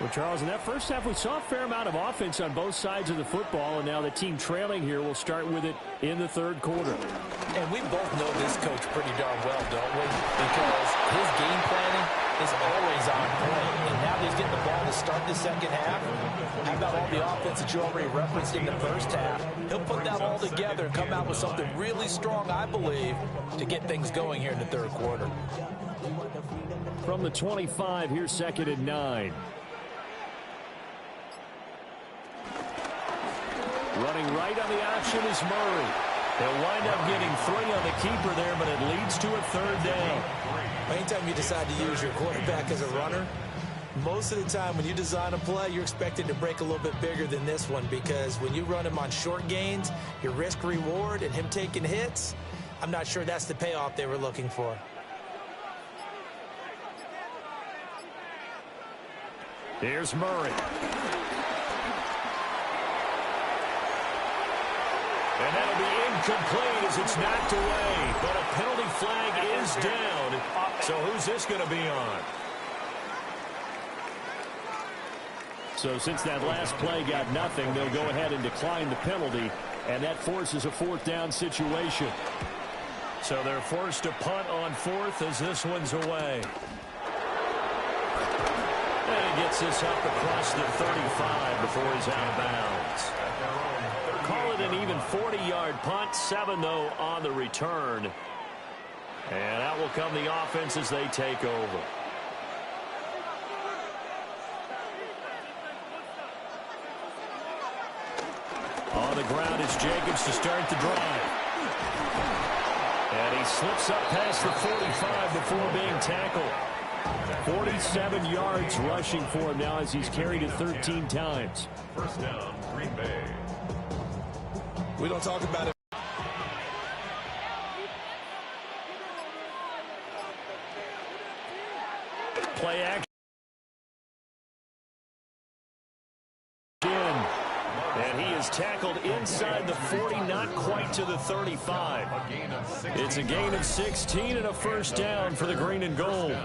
Well, Charles, in that first half, we saw a fair amount of offense on both sides of the football, and now the team trailing here will start with it in the third quarter. And we both know this coach pretty darn well, don't we? Because his game planning is always on point, and now he's getting the ball to start the second half. How about all the offense that you already referenced in the first half? He'll put that all together and come out with something really strong, I believe, to get things going here in the third quarter. From the 25, here's 2nd and 9. Running right on the option is Murray. They'll wind up getting 3 on the keeper there, but it leads to a 3rd down. Anytime you decide to use your quarterback as a runner, most of the time when you design a play, you're expected to break a little bit bigger than this one, because when you run him on short gains, your risk-reward and him taking hits, I'm not sure that's the payoff they were looking for. Here's Murray. And that'll be incomplete as it's knocked away. But a penalty flag is down. So who's this going to be on? So since that last play got nothing, they'll go ahead and decline the penalty. And that forces a 4th down situation. So they're forced to punt on 4th as this one's away. And he gets this up across the 35 before he's out of bounds. Call it an even 40-yard punt, 7 though on the return. And out will come the offense as they take over. On the ground is Jacobs to start the drive. And he slips up past the 45 before being tackled. 47 yards rushing for him now as he's carried it 13 times. First down, Green Bay. We don't talk about it. Play action. And he is tackled inside the 40, not quite to the 35. It's a gain of 16 and a first down for the green and gold.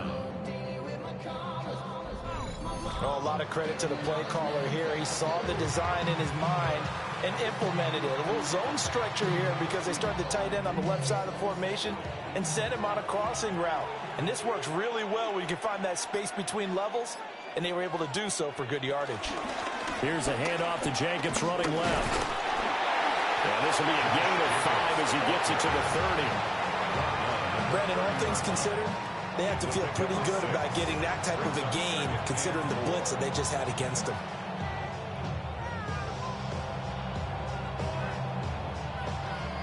Oh, a lot of credit to the play caller here. He saw the design in his mind and implemented it. A little zone structure here because they started the tight end on the left side of the formation and sent him on a crossing route. And this works really well where you can find that space between levels, and they were able to do so for good yardage. Here's a handoff to Jacobs running left. And this will be a gain of 5 as he gets it to the 30. Brandon, all things considered, they have to feel pretty good about getting that type of a gain considering the blitz that they just had against them.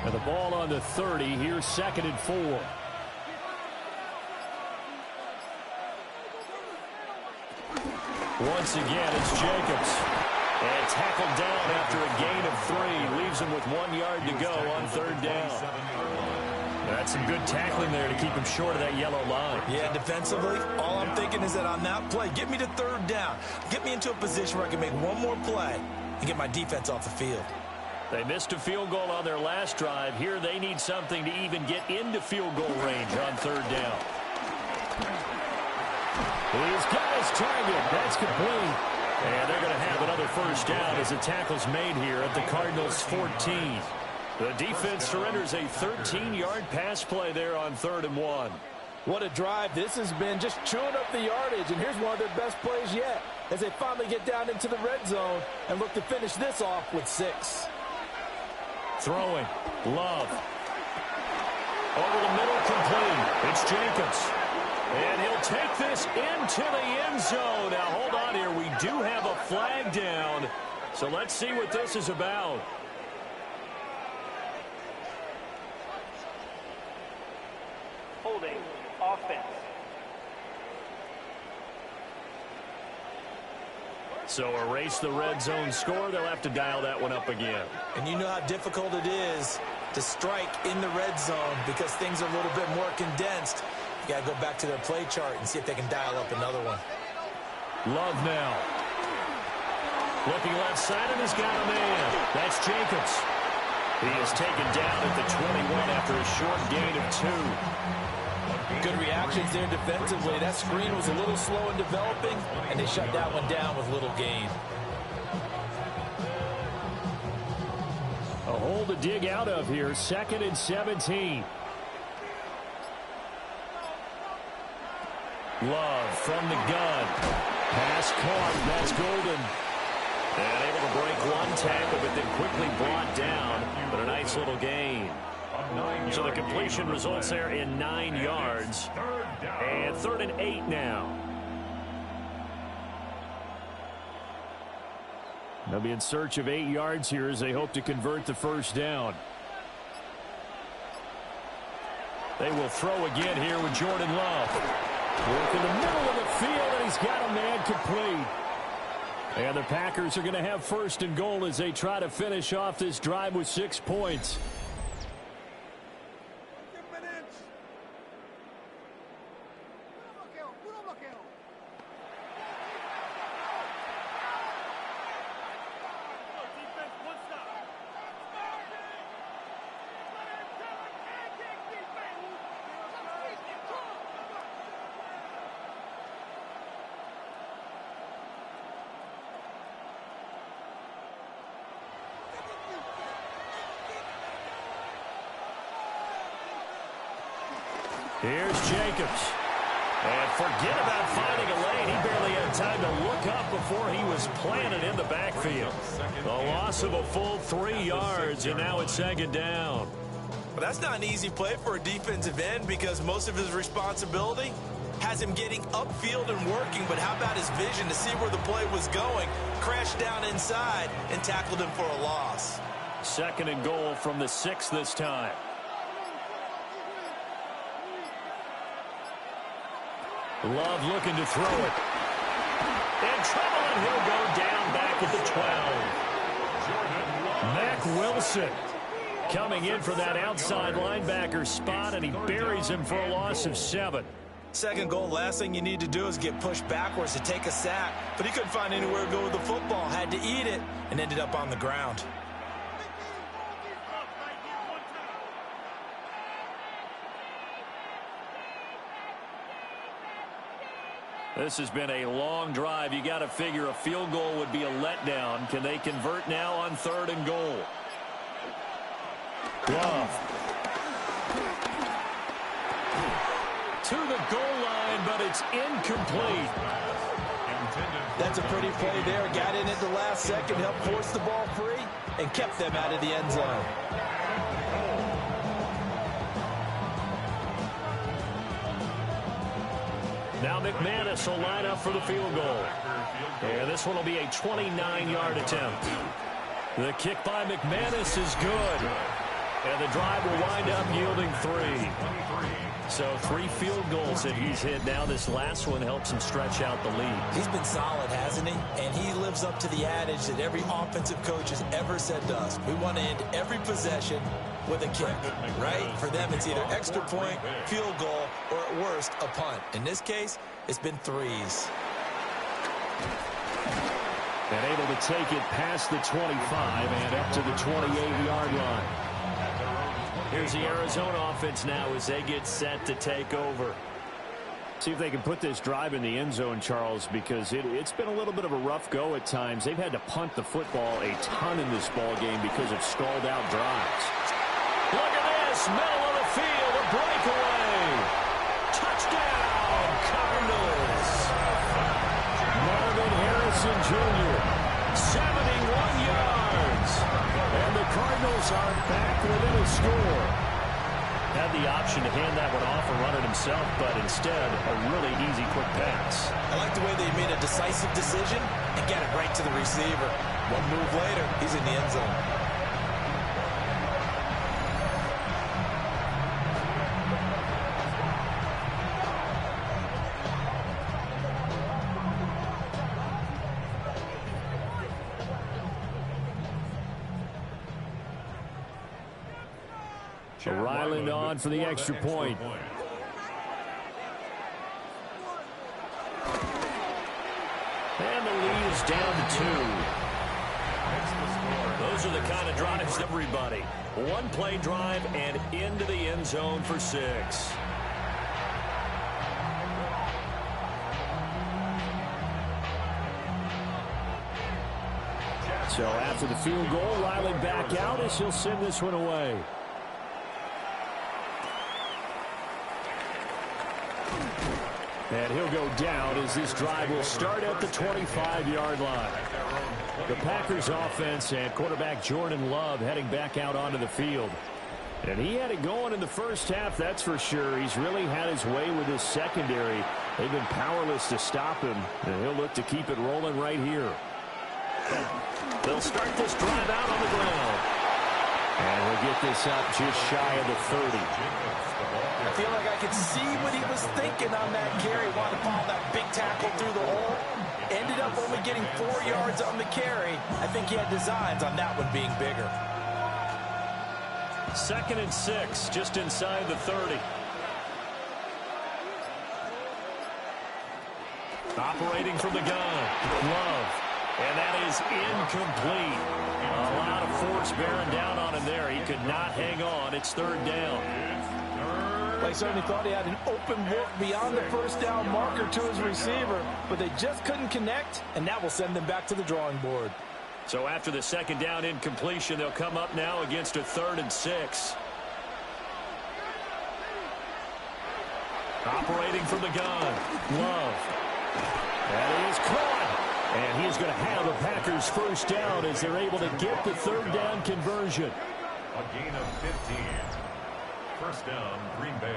And the ball on the 30. Here's 2nd and 4. Once again, it's Jacobs. And tackled down after a gain of 3. Leaves him with 1 yard to go on 3rd down. That's some good tackling there to keep him short of that yellow line. Yeah, defensively, all I'm thinking is that on that play, get me to 3rd down. Get me into a position where I can make one more play and get my defense off the field. They missed a field goal on their last drive. Here they need something to even get into field goal range on 3rd down. He's got his target. That's complete. And they're going to have another first down as the tackle's made here at the Cardinals' 14. The defense surrenders a 13-yard pass play there on 3rd and 1. What a drive this has been, just chewing up the yardage, and here's one of their best plays yet as they finally get down into the red zone and look to finish this off with 6. Throwing, Love. Over the middle, complete. It's Jacobs. And he'll take this into the end zone. Now, hold on here. We do have a flag down, so let's see what this is about. Holding offense. So erase the red zone score. They'll have to dial that one up again. And you know how difficult it is to strike in the red zone because things are a little bit more condensed. You got to go back to their play chart and see if they can dial up another one. Love now. Looking left side, and he's got a man. That's Jacobs. He is taken down at the 21 after a short gain of 2. Good reactions there defensively. That screen was a little slow in developing, and they shut that one down with little gain. A hole to dig out of here. 2nd and 17. Love from the gun. Pass caught. That's Golden. And able to break one tackle, but then quickly brought down. But a nice little gain. So the completion results there in 9 yards. And 3rd and 8 now. They'll be in search of 8 yards here as they hope to convert the first down. They will throw again here with Jordan Love. Work in the middle of the field, and he's got a man complete. And the Packers are going to have 1st and goal as they try to finish off this drive with 6 points. Here's Jacobs. And forget about finding a lane. He barely had time to look up before he was planted in the backfield. The loss of a full 3 yards, and now it's 2nd down. But that's not an easy play for a defensive end because most of his responsibility has him getting upfield and working. But how about his vision to see where the play was going, crashed down inside, and tackled him for a loss. 2nd and goal from the 6 this time. Love looking to throw it. In trouble, and he'll go down back at the 12. Mack Wilson coming in for that outside linebacker spot, and he buries him for a loss of 7. 2nd goal, last thing you need to do is get pushed backwards to take a sack. But he couldn't find anywhere to go with the football, had to eat it, and ended up on the ground. This has been a long drive. You got to figure a field goal would be a letdown. Can they convert now on 3rd and goal? Love. To the goal line, but it's incomplete. That's a pretty play there. Got in at the last second, helped force the ball free, and kept them out of the end zone. Now McManus will line up for the field goal. And this one will be a 29-yard attempt. The kick by McManus is good. And the drive will wind up yielding 3. So 3 field goals that he's hit now. This last one helps him stretch out the lead. He's been solid, hasn't he? And he lives up to the adage that every offensive coach has ever said to us. We want to end every possession with a kick, right? For them, it's either extra point, field goal, or at worst, a punt. In this case, it's been 3s. And able to take it past the 25 and up to the 28-yard line. Here's the Arizona offense now as they get set to take over. See if they can put this drive in the end zone, Charles, because it's been a little bit of a rough go at times. They've had to punt the football a ton in this ball game because of stalled out drives. Look at this, middle of the field, a breakaway. Touchdown, Cardinals. Marvin Harrison Jr., 71 yards. And the Cardinals are back within a score. Had the option to hand that one off and run it himself, but instead, a really easy quick pass. I like the way they made a decisive decision and get it right to the receiver. One move later, he's in the end zone. Ryland on for the extra point. And the lead is down to 2. Those are the kind of drives, everybody. One play drive and into the end zone for 6. So after the field goal, Riley back out as he'll send this one away. And he'll go down as this drive will start at the 25-yard line. The Packers offense and quarterback Jordan Love heading back out onto the field. And he had it going in the first half, that's for sure. He's really had his way with his secondary. They've been powerless to stop him, and he'll look to keep it rolling right here. They'll start this drive out on the ground. And we'll get this up just shy of the 30. I feel like I could see what he was thinking on that carry. Wanted to follow that big tackle through the hole. Ended up only getting 4 yards on the carry. I think he had designs on that one being bigger. 2nd and 6, just inside the 30. Operating from the gun, Love. And that is incomplete. A lot of force bearing down on him there. He could not hang on. It's 3rd down. They certainly thought he had an open look beyond the first down marker to his receiver, but they just couldn't connect, and that will send them back to the drawing board. So after the 2nd down incompletion, they'll come up now against a 3rd and 6. Operating from the gun, Love. That is caught. And he is going to have the Packers first down as they're able to get the 3rd down conversion. A gain of 15. First down, Green Bay.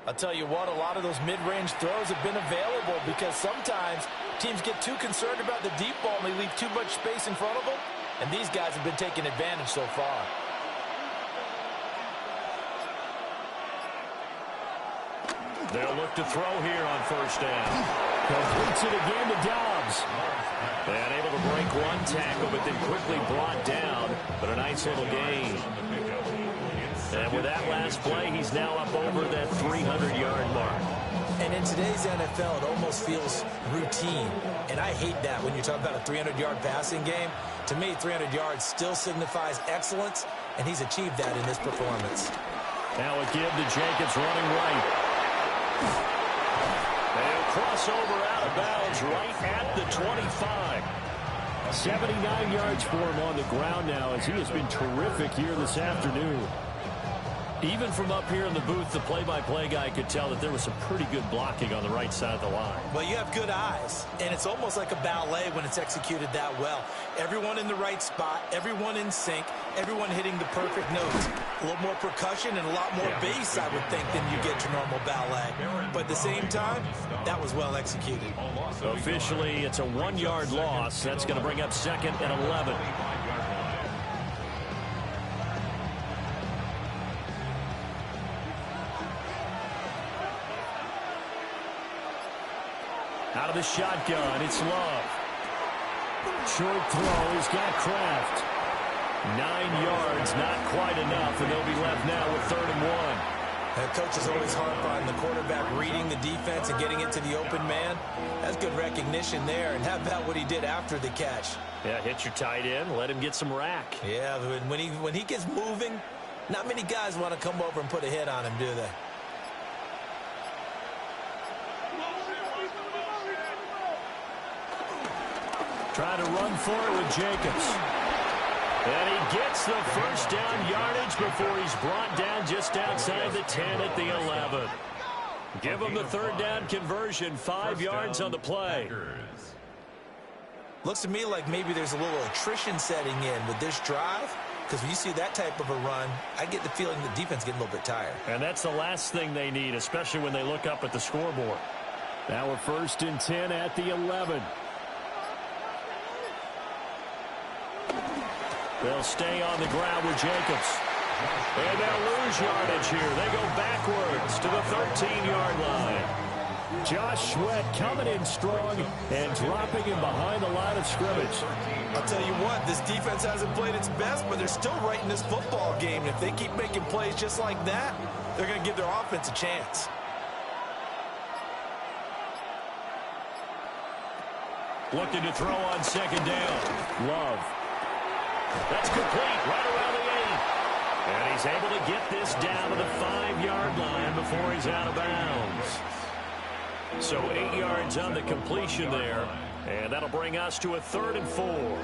I'll tell you what, a lot of those mid-range throws have been available because sometimes teams get too concerned about the deep ball and they leave too much space in front of them, and these guys have been taking advantage so far. They'll look to throw here on first down. Completes it again to Dobbs. And able to break one tackle, but then quickly brought down. But a nice little gain. And with that last play, he's now up over that 300-yard mark. And in today's NFL, it almost feels routine. And I hate that when you talk about a 300-yard passing game. To me, 300 yards still signifies excellence, and he's achieved that in this performance. Now a give to Jacobs running right. They'll cross over out of bounds right at the 25. 79 yards for him on the ground now as he has been terrific here this afternoon. Even from up here in the booth, the play-by-play guy could tell that there was some pretty good blocking on the right side of the line. Well, you have good eyes, and it's almost like a ballet when it's executed that well. Everyone in the right spot, everyone in sync, everyone hitting the perfect notes. A little more percussion and a lot more bass, I would think, than you get to normal ballet. But at the same time, that was well executed. Officially, it's a 1-yard loss. That's going to bring up 2nd and 11. Out of the shotgun, it's Love. Short throw, he's got Kraft. 9 yards, not quite enough, and they'll be left now with 3rd and 1. The coach is always harp on the quarterback reading the defense and getting it to the open man. That's good recognition there, and how about what he did after the catch? Yeah, hit your tight end, let him get some rack. Yeah, when he gets moving, not many guys want to come over and put a hit on him, do they? Trying to run for it with Jacobs. And he gets the first down yardage before he's brought down just outside the 10 at the 11. Give him the 3rd down conversion, 5 yards on the play. Looks to me like maybe there's a little attrition setting in with this drive, because when you see that type of a run, I get the feeling the defense getting a little bit tired. And that's the last thing they need, especially when they look up at the scoreboard. Now we're 1st and 10 at the 11. They'll stay on the ground with Jacobs. And they'll lose yardage here. They go backwards to the 13-yard line. Josh Sweat coming in strong and dropping him behind the line of scrimmage. I'll tell you what, this defense hasn't played its best, but they're still right in this football game. And if they keep making plays just like that, they're going to give their offense a chance. Looking to throw on second down. Love. That's complete right around the 8. And he's able to get this down to the 5-yard line before he's out of bounds. So 8 yards on the completion there. And that'll bring us to a 3rd and 4.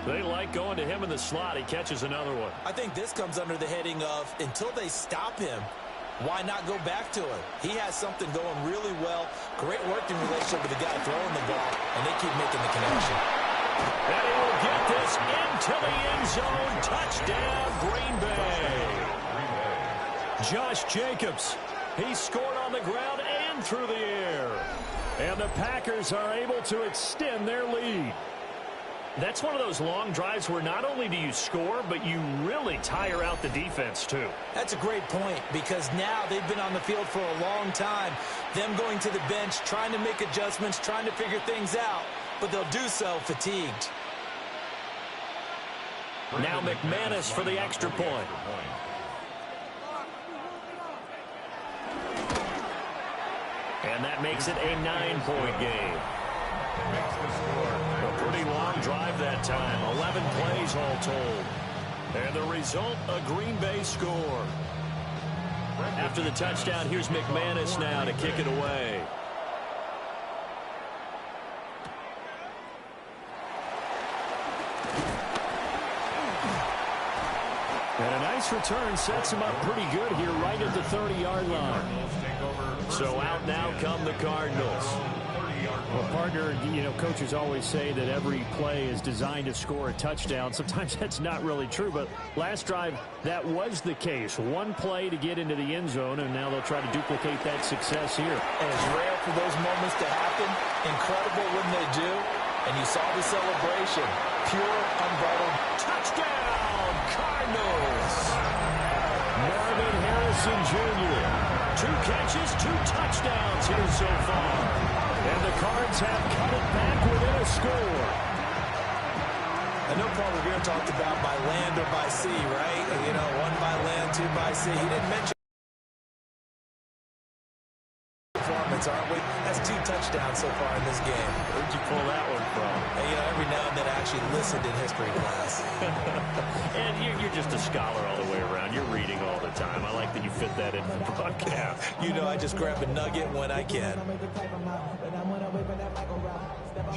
They like going to him in the slot. He catches another one. I think this comes under the heading of until they stop him, why not go back to him? He has something going really well. Great working relationship with the guy throwing the ball, and they keep making the connection. And he will get this into the end zone. Touchdown, Green Bay. Josh Jacobs. He scored on the ground and through the air. And the Packers are able to extend their lead. That's one of those long drives where not only do you score, but you really tire out the defense, too. That's a great point, because now they've been on the field for a long time. Them going to the bench, trying to make adjustments, trying to figure things out, but they'll do so fatigued. Now McManus for the extra point. And that makes it a 9-point game. A pretty long drive that time. 11 plays all told. And the result, a Green Bay score. After the touchdown, here's McManus now to kick it away. And a nice return sets him up pretty good here right at the 30-yard line. So out now come the Cardinals. Well, partner, you know, coaches always say that every play is designed to score a touchdown. Sometimes that's not really true, but last drive, that was the case. One play to get into the end zone, and now they'll try to duplicate that success here. And it's rare for those moments to happen. Incredible when they do. And you saw the celebration. Pure, unbridled. Touchdown, Cardinals! Marvin Harrison Jr. 2 catches, 2 touchdowns here so far. And the Cards have cut it back within a score. I know Paul Revere talked about by land or by sea, right? You know, 1 by land, 2 by sea. He didn't mention performance, aren't we? That's 2 touchdowns so far in this game. Where'd you pull that one from? And, you know, every now and then I actually listened in history class. And you're just a scholar all the way around. You're reading all the time. I like that you fit that in the broadcast. You know, I just grab a nugget when I can.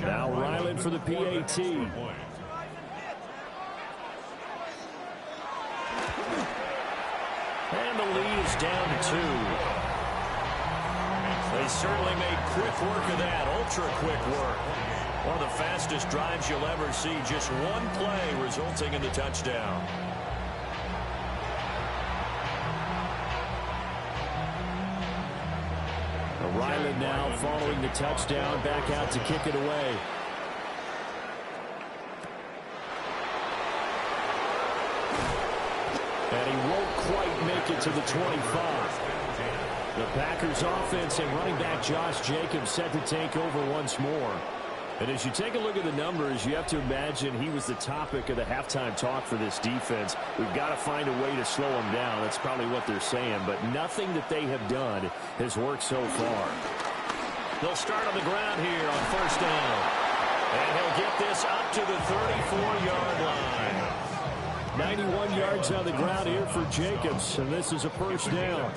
Now Ryland for the PAT. And the lead is down to 2. They certainly made quick work of that, ultra-quick work. One of the fastest drives you'll ever see, just 1 play resulting in the touchdown. Ryland now following the touchdown, back out to kick it away. And he won't quite make it to the 25. The Packers offense and running back Josh Jacobs set to take over once more. And as you take a look at the numbers, you have to imagine he was the topic of the halftime talk for this defense. We've got to find a way to slow him down. That's probably what they're saying. But nothing that they have done has worked so far. They'll start on the ground here on 1st down. And he'll get this up to the 34-yard line. 91 yards on the ground here for Jacobs. And this is a 1st down.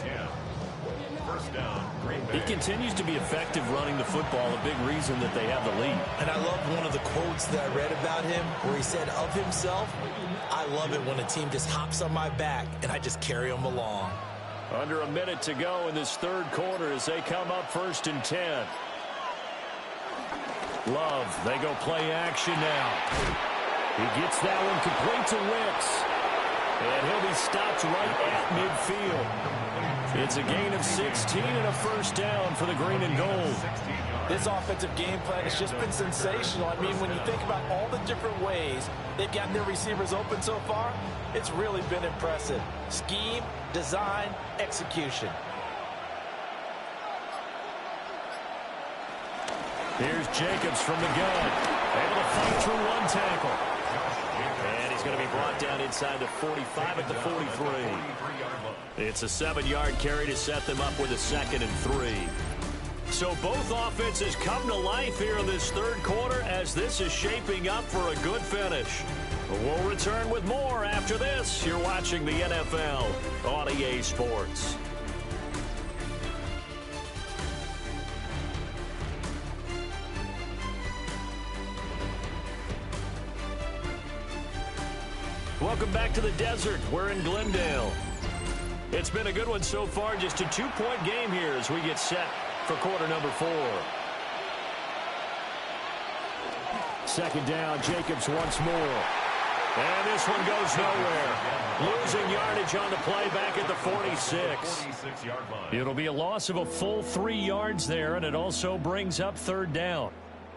He continues to be effective running the football, a big reason that they have the lead. And I love one of the quotes that I read about him where he said of himself, I love it when a team just hops on my back and I just carry them along. Under a minute to go in this 3rd quarter as they come up 1st and 10. Love, they go play action now. He gets that one complete to Wicks. And he'll be stopped right at midfield. It's a gain of 16 and a 1st down for the green and gold. This offensive game plan has just been sensational. I mean, when you think about all the different ways they've gotten their receivers open so far, it's really been impressive. Scheme, design, execution. Here's Jacobs from the gun. Able to fight through 1 tackle. And he's going to be brought down inside the 45 at the 43. It's a 7-yard carry to set them up with a 2nd and 3. So both offenses come to life here in this third quarter as this is shaping up for a good finish. We'll return with more after this. You're watching the NFL on EA Sports. Welcome back to the desert. We're in Glendale. It's been a good one so far. Just a 2-point game here as we get set for quarter number 4. Second down, Jacobs once more. And this one goes nowhere. Losing yardage on the play back at the 46. It'll be a loss of a full 3 yards there, and it also brings up third down.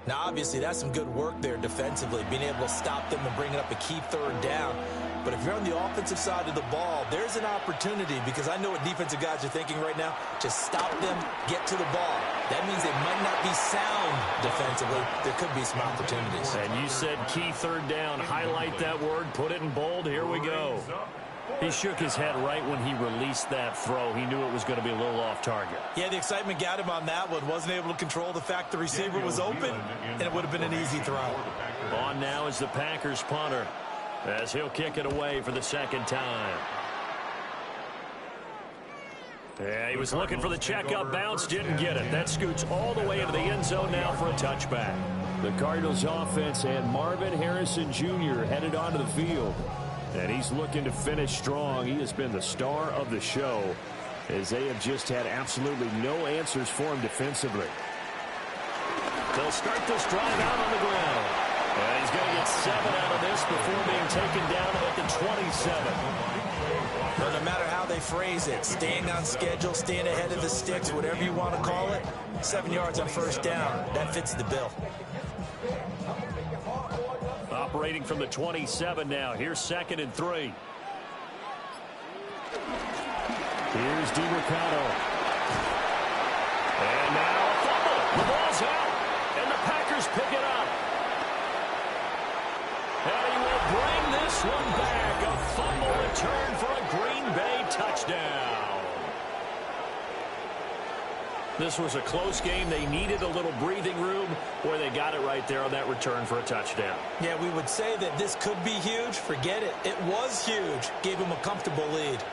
Now, obviously, that's some good work there defensively, being able to stop them and bringing up a key third down. But if you're on the offensive side of the ball, there's an opportunity, because I know what defensive guys are thinking right now. Just stop them, get to the ball. That means they might not be sound defensively. There could be some opportunities. And you said key third down. Highlight that word, put it in bold. Here we go. He shook his head right when he released that throw. He knew it was going to be a little off target. Yeah, the excitement got him on that one. Wasn't able to control the fact the receiver was open, and it would have been an easy throw. On now is the Packers punter, as he'll kick it away for the second time. Yeah, he was looking for the checkup bounce, didn't get it. That scoots all the way into the end zone now for a touchback. The Cardinals offense and Marvin Harrison Jr. headed onto the field. And he's looking to finish strong. He has been the star of the show, as they have just had absolutely no answers for him defensively. They'll start this drive out on the ground. And he's going to get 7 out of this before being taken down at the 27. Well, no matter how they phrase it, staying on schedule, staying ahead of the sticks, whatever you want to call it, 7 yards on first down, that fits the bill. Operating from the 27 now. Here's 2nd and 3. Here's DeMarcado. And now a fumble. The ball's out, and the Packers pick it up. And he will bring this one back. A fumble return for a Green Bay touchdown. This was a close game. They needed a little breathing room, where they got it right there on that return for a touchdown. Yeah, we would say that this could be huge. Forget it. It was huge. Gave him a comfortable lead.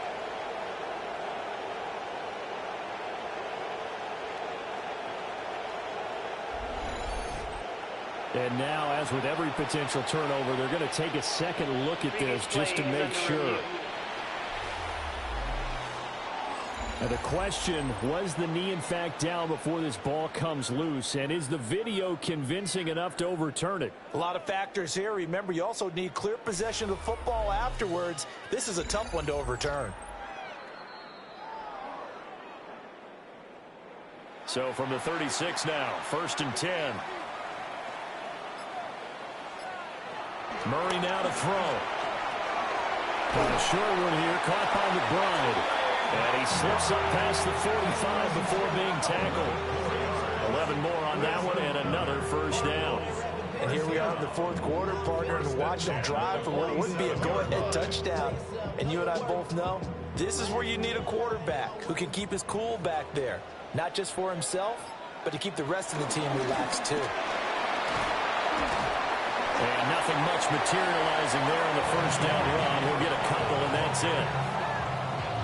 And now, as with every potential turnover, they're going to take a second look at this just to make sure. Now the question, was the knee in fact down before this ball comes loose? And is the video convincing enough to overturn it? A lot of factors here. Remember, you also need clear possession of the football afterwards. This is a tough one to overturn. So from the 36 now, 1st and 10. Murray now to throw. And a short one here, caught by McBride. And he slips up past the 45 before being tackled. 11 more on that one, and another first down. And here we are in the 4th quarter, partner, and watch them drive for what wouldn't be a go-ahead touchdown. And you and I both know this is where you need a quarterback who can keep his cool back there. Not just for himself, but to keep the rest of the team relaxed too. And nothing much materializing there on the first down run. We'll get a couple, and that's it.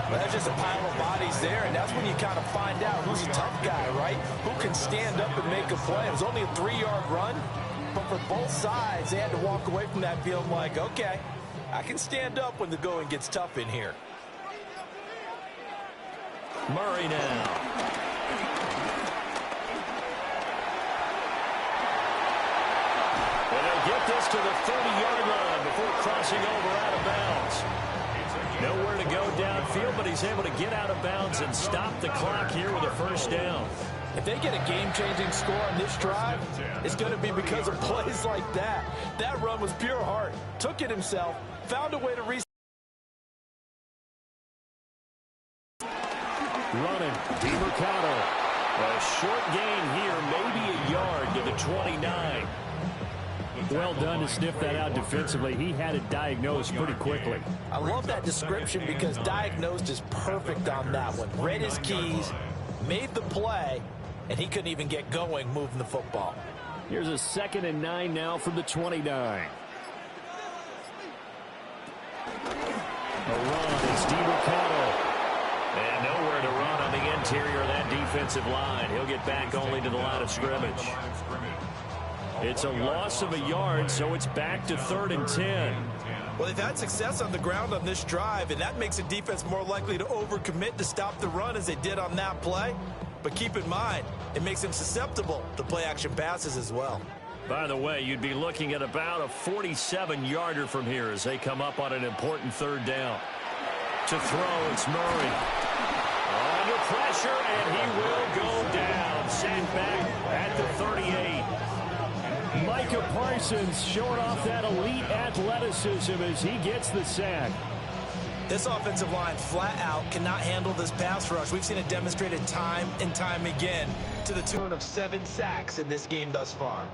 Well, there's just a pile of bodies there, and that's when you kind of find out who's a tough guy, right? Who can stand up and make a play. It was only a 3-yard run, but for both sides, they had to walk away from that field like, okay, I can stand up when the going gets tough in here. Murray now. And they'll get this to the 30-yard line before crossing over out of bounds. Nowhere to go downfield, but he's able to get out of bounds and stop the clock here with a first down. If they get a game-changing score on this drive, it's going to be because of plays like that. That run was pure heart. Took it himself, found a way to reset. Running, DeMarcado. A short gain here, maybe a yard to the 29. Well done to sniff that out defensively. He had it diagnosed pretty quickly. I love that description because diagnosed is perfect on that one. Read his keys, made the play, and he couldn't even get going moving the football. Here's a 2nd and 9 now from the 29. A run, it's DiMercato. And nowhere to run on the interior of that defensive line. He'll get back only to the line of scrimmage. It's a loss of a yard, so it's back to 3rd and 10. Well, they've had success on the ground on this drive, and that makes a defense more likely to overcommit to stop the run as they did on that play. But keep in mind, it makes them susceptible to play-action passes as well. By the way, you'd be looking at about a 47-yarder from here as they come up on an important 3rd down. To throw, it's Murray. Under pressure, and he will go down. Sent back at the 38. Micah Parsons showing off that elite athleticism as he gets the sack. This offensive line flat out cannot handle this pass rush. We've seen it demonstrated time and time again to the tune of 7 sacks in this game thus far.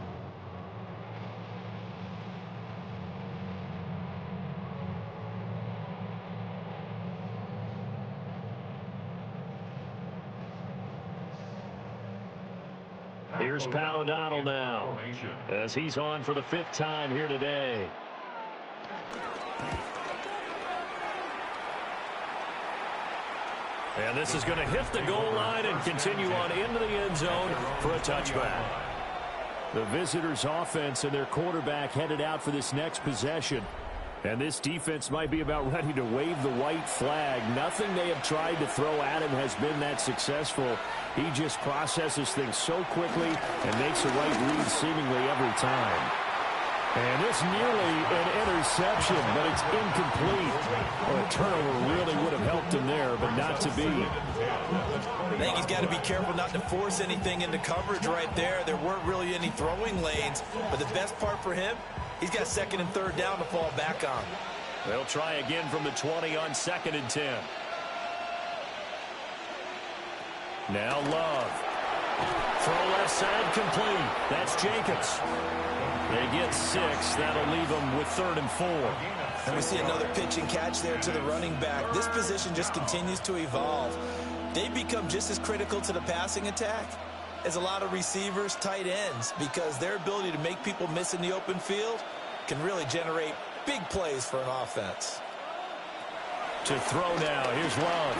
Here's Pat O'Donnell now as he's on for the 5th time here today. And this is going to hit the goal line and continue on into the end zone for a touchback. The visitors' offense and their quarterback headed out for this next possession. And this defense might be about ready to wave the white flag. Nothing they have tried to throw at him has been that successful. He just processes things so quickly and makes the right read seemingly every time. And it's nearly an interception, but it's incomplete. Well, a turnover really would have helped him there, but not to be. I think he's got to be careful not to force anything into coverage right there. There weren't really any throwing lanes, but the best part for him, he's got 2nd and 3rd down to fall back on. They'll try again from the 20 on 2nd and 10. Now Love. Throw left side complete. That's Jacobs. They get 6. That'll leave them with 3rd and 4. And we see another pitch and catch there to the running back. This position just continues to evolve. They become just as critical to the passing attack as a lot of receivers, tight ends, because their ability to make people miss in the open field can really generate big plays for an offense. To throw now, here's Love.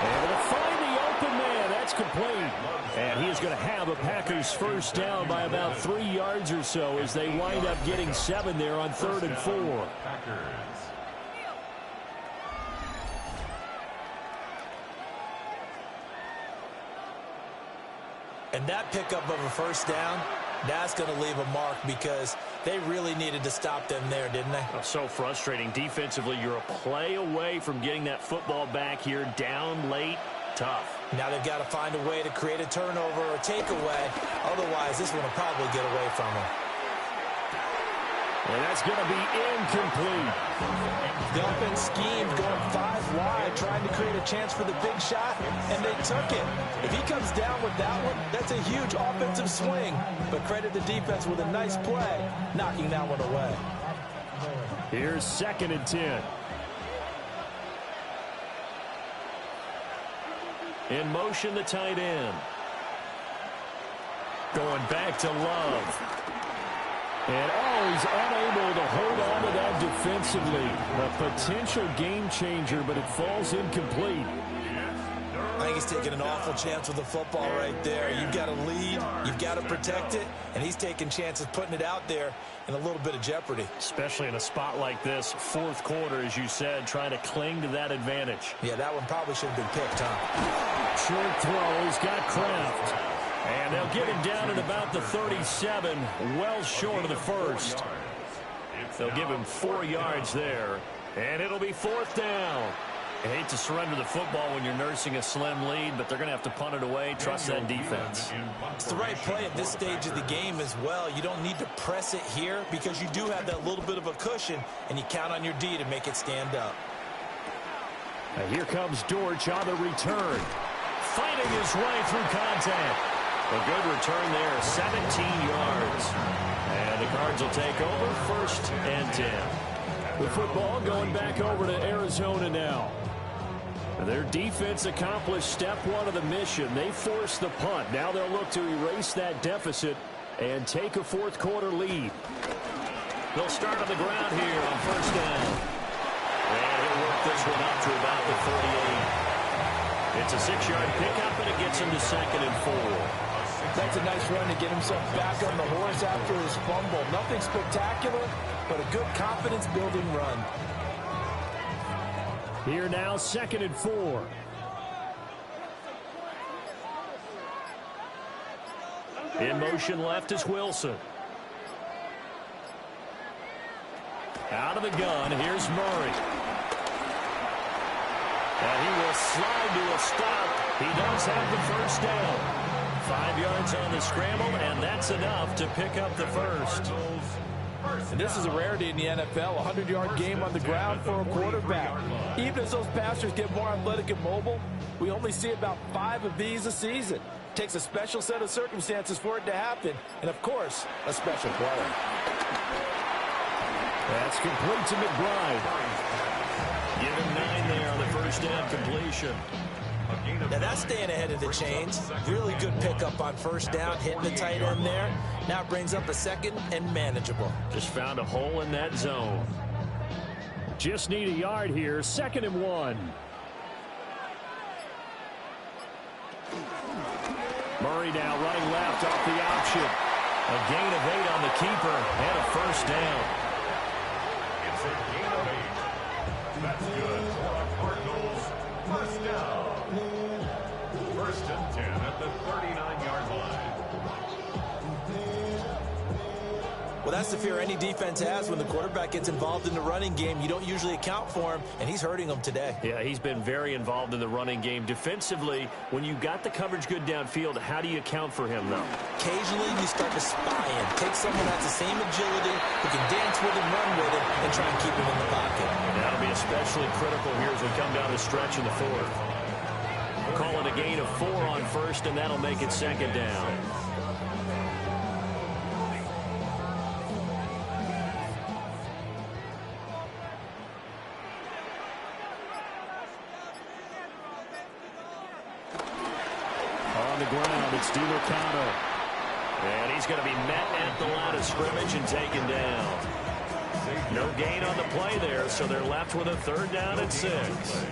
Able to find the open man. That's complete. And he is going to have a Packers 1st down by about 3 yards or so as they wind up getting 7 there on 3rd and 4. And that pickup of a 1st down, that's going to leave a mark because they really needed to stop them there, didn't they? Oh, so frustrating. Defensively, you're a play away from getting that football back here down late. Tough. Now they've got to find a way to create a turnover or takeaway. Otherwise, this one will probably get away from them. And that's going to be incomplete. The offense schemed going 5 wide, trying to create a chance for the big shot, and they took it. If he comes down with that one, that's a huge offensive swing. But credit the defense with a nice play, knocking that one away. Here's 2nd and 10. In motion, the tight end. Going back to Love. And he's unable to hold on to that defensively. A potential game changer, but it falls incomplete. I think he's taking an awful chance with the football right there. You've got to lead, you've got to protect it, and he's taking chances putting it out there in a little bit of jeopardy. Especially in a spot like this, 4th quarter, as you said, trying to cling to that advantage. Yeah, that one probably should have been picked, huh? Short throw, he's got Kraft. And they'll get him down at about the 37, well short of the 1st. They'll give him 4 yards there, and it'll be 4th down. I hate to surrender the football when you're nursing a slim lead, but they're going to have to punt it away, trust that defense. It's the right play at this stage of the game as well. You don't need to press it here because you do have that little bit of a cushion, and you count on your D to make it stand up. And here comes Dortch on the return, fighting his way through contact. A good return there, 17 yards. And the Cards will take over 1st and 10. The football going back over to Arizona now. Their defense accomplished step one of the mission. They forced the punt. Now they'll look to erase that deficit and take a fourth quarter lead. They'll start on the ground here on first down. And he'll work this one up to about the 38. It's a 6-yard pickup, and it gets him to 2nd and 4. That's a nice run to get himself back on the horse after his fumble. Nothing spectacular, but a good confidence-building run. Here now, 2nd and 4. In motion left is Wilson. Out of the gun, here's Murray. And he will slide to a stop. He does have the first down. 5 yards on the scramble, and that's enough to pick up the first. And this is a rarity in the NFL, a 100-yard game on the ground for a quarterback. Even as those passers get more athletic and mobile, we only see about 5 of these a season. It takes a special set of circumstances for it to happen, and of course, a special player. That's complete to McBride. Give him 9 there on the first down completion. Now that's staying ahead of the chains. Really good pickup on first down, hitting the tight end there. Now it brings up a 2nd and manageable. Just found a hole in that zone. Just need a yard here, 2nd and 1. Murray now running left off the option. A gain of 8 on the keeper and a first down. It's a gain of 8. That's good for the Cardinals. First down. 1st and 10 at the 39-yard line. Well, that's the fear any defense has when the quarterback gets involved in the running game. You don't usually account for him, and he's hurting them today. Yeah, he's been very involved in the running game. Defensively, when you got the coverage good downfield, how do you account for him, though? Occasionally, you start to spy him. Take someone that's the same agility, who can dance with him, run with him, and try and keep him in the pocket. That'll be especially critical here as we come down the stretch in the 4th. Call it a gain of 4 on first, and that'll make it 2nd down. On the ground, it's DiMercado. And he's going to be met at the line of scrimmage and taken down. No gain on the play there, so they're left with a 3rd down and 6.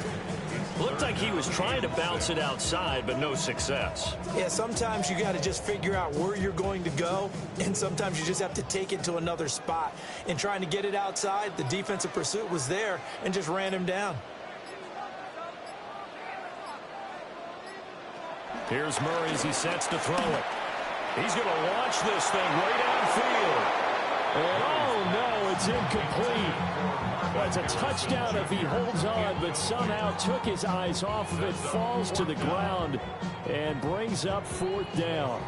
Looked like he was trying to bounce it outside, but no success. Yeah, sometimes you got to just figure out where you're going to go, and sometimes you just have to take it to another spot. In trying to get it outside, the defensive pursuit was there and just ran him down. Here's Murray as he sets to throw it. He's going to launch this thing right downfield. And oh, no, it's incomplete. Well, it's a touchdown if he holds on, but somehow took his eyes off of it, falls to the ground, and brings up 4th down.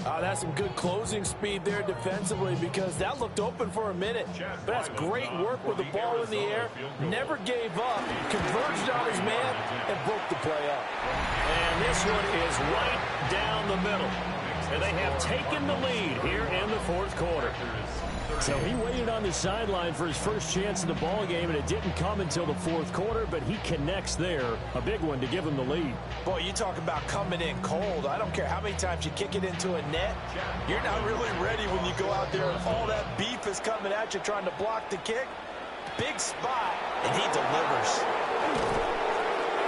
That's some good closing speed there defensively, because that looked open for a minute. But that's great work with the ball in the air. Never gave up, converged on his man, and broke the play up. And this one is right down the middle. And they have taken the lead here in the 4th quarter. So he waited on the sideline for his first chance in the ball game, and it didn't come until the 4th quarter, but he connects there. A big one to give him the lead. Boy, you talk about coming in cold. I don't care how many times you kick it into a net. You're not really ready when you go out there and all that beef is coming at you trying to block the kick. Big spot, and he delivers.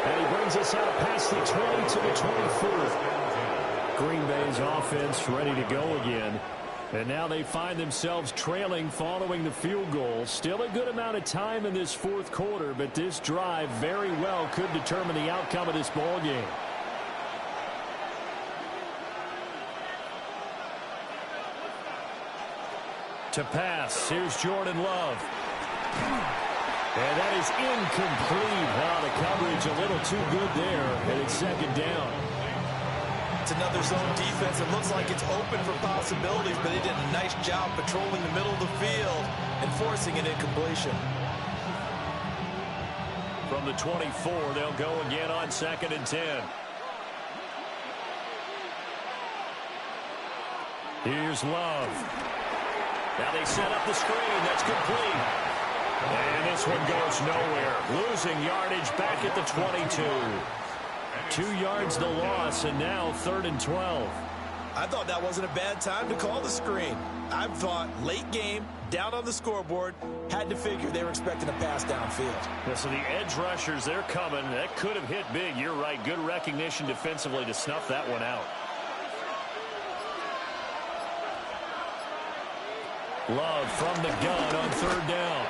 And he brings us out past the 20 to the 24. Green Bay's offense ready to go again. And now they find themselves trailing following the field goal. Still a good amount of time in this 4th quarter, but this drive very well could determine the outcome of this ball game. To pass, here's Jordan Love. And that is incomplete. The coverage a little too good there, and it's 2nd down. It's another zone defense. It looks like it's open for possibilities, but they did a nice job patrolling the middle of the field and forcing an incompletion. From the 24, they'll go again on 2nd and 10. Here's Love. Now they set up the screen. That's complete. And this one goes nowhere. Losing yardage back at the 22. 2 yards the loss, and now 3rd and 12. I thought that wasn't a bad time to call the screen. I thought late game, down on the scoreboard, had to figure they were expecting a pass downfield. Yeah, so the edge rushers, they're coming. That could have hit big. You're right. Good recognition defensively to snuff that one out. Love from the gun on 3rd down.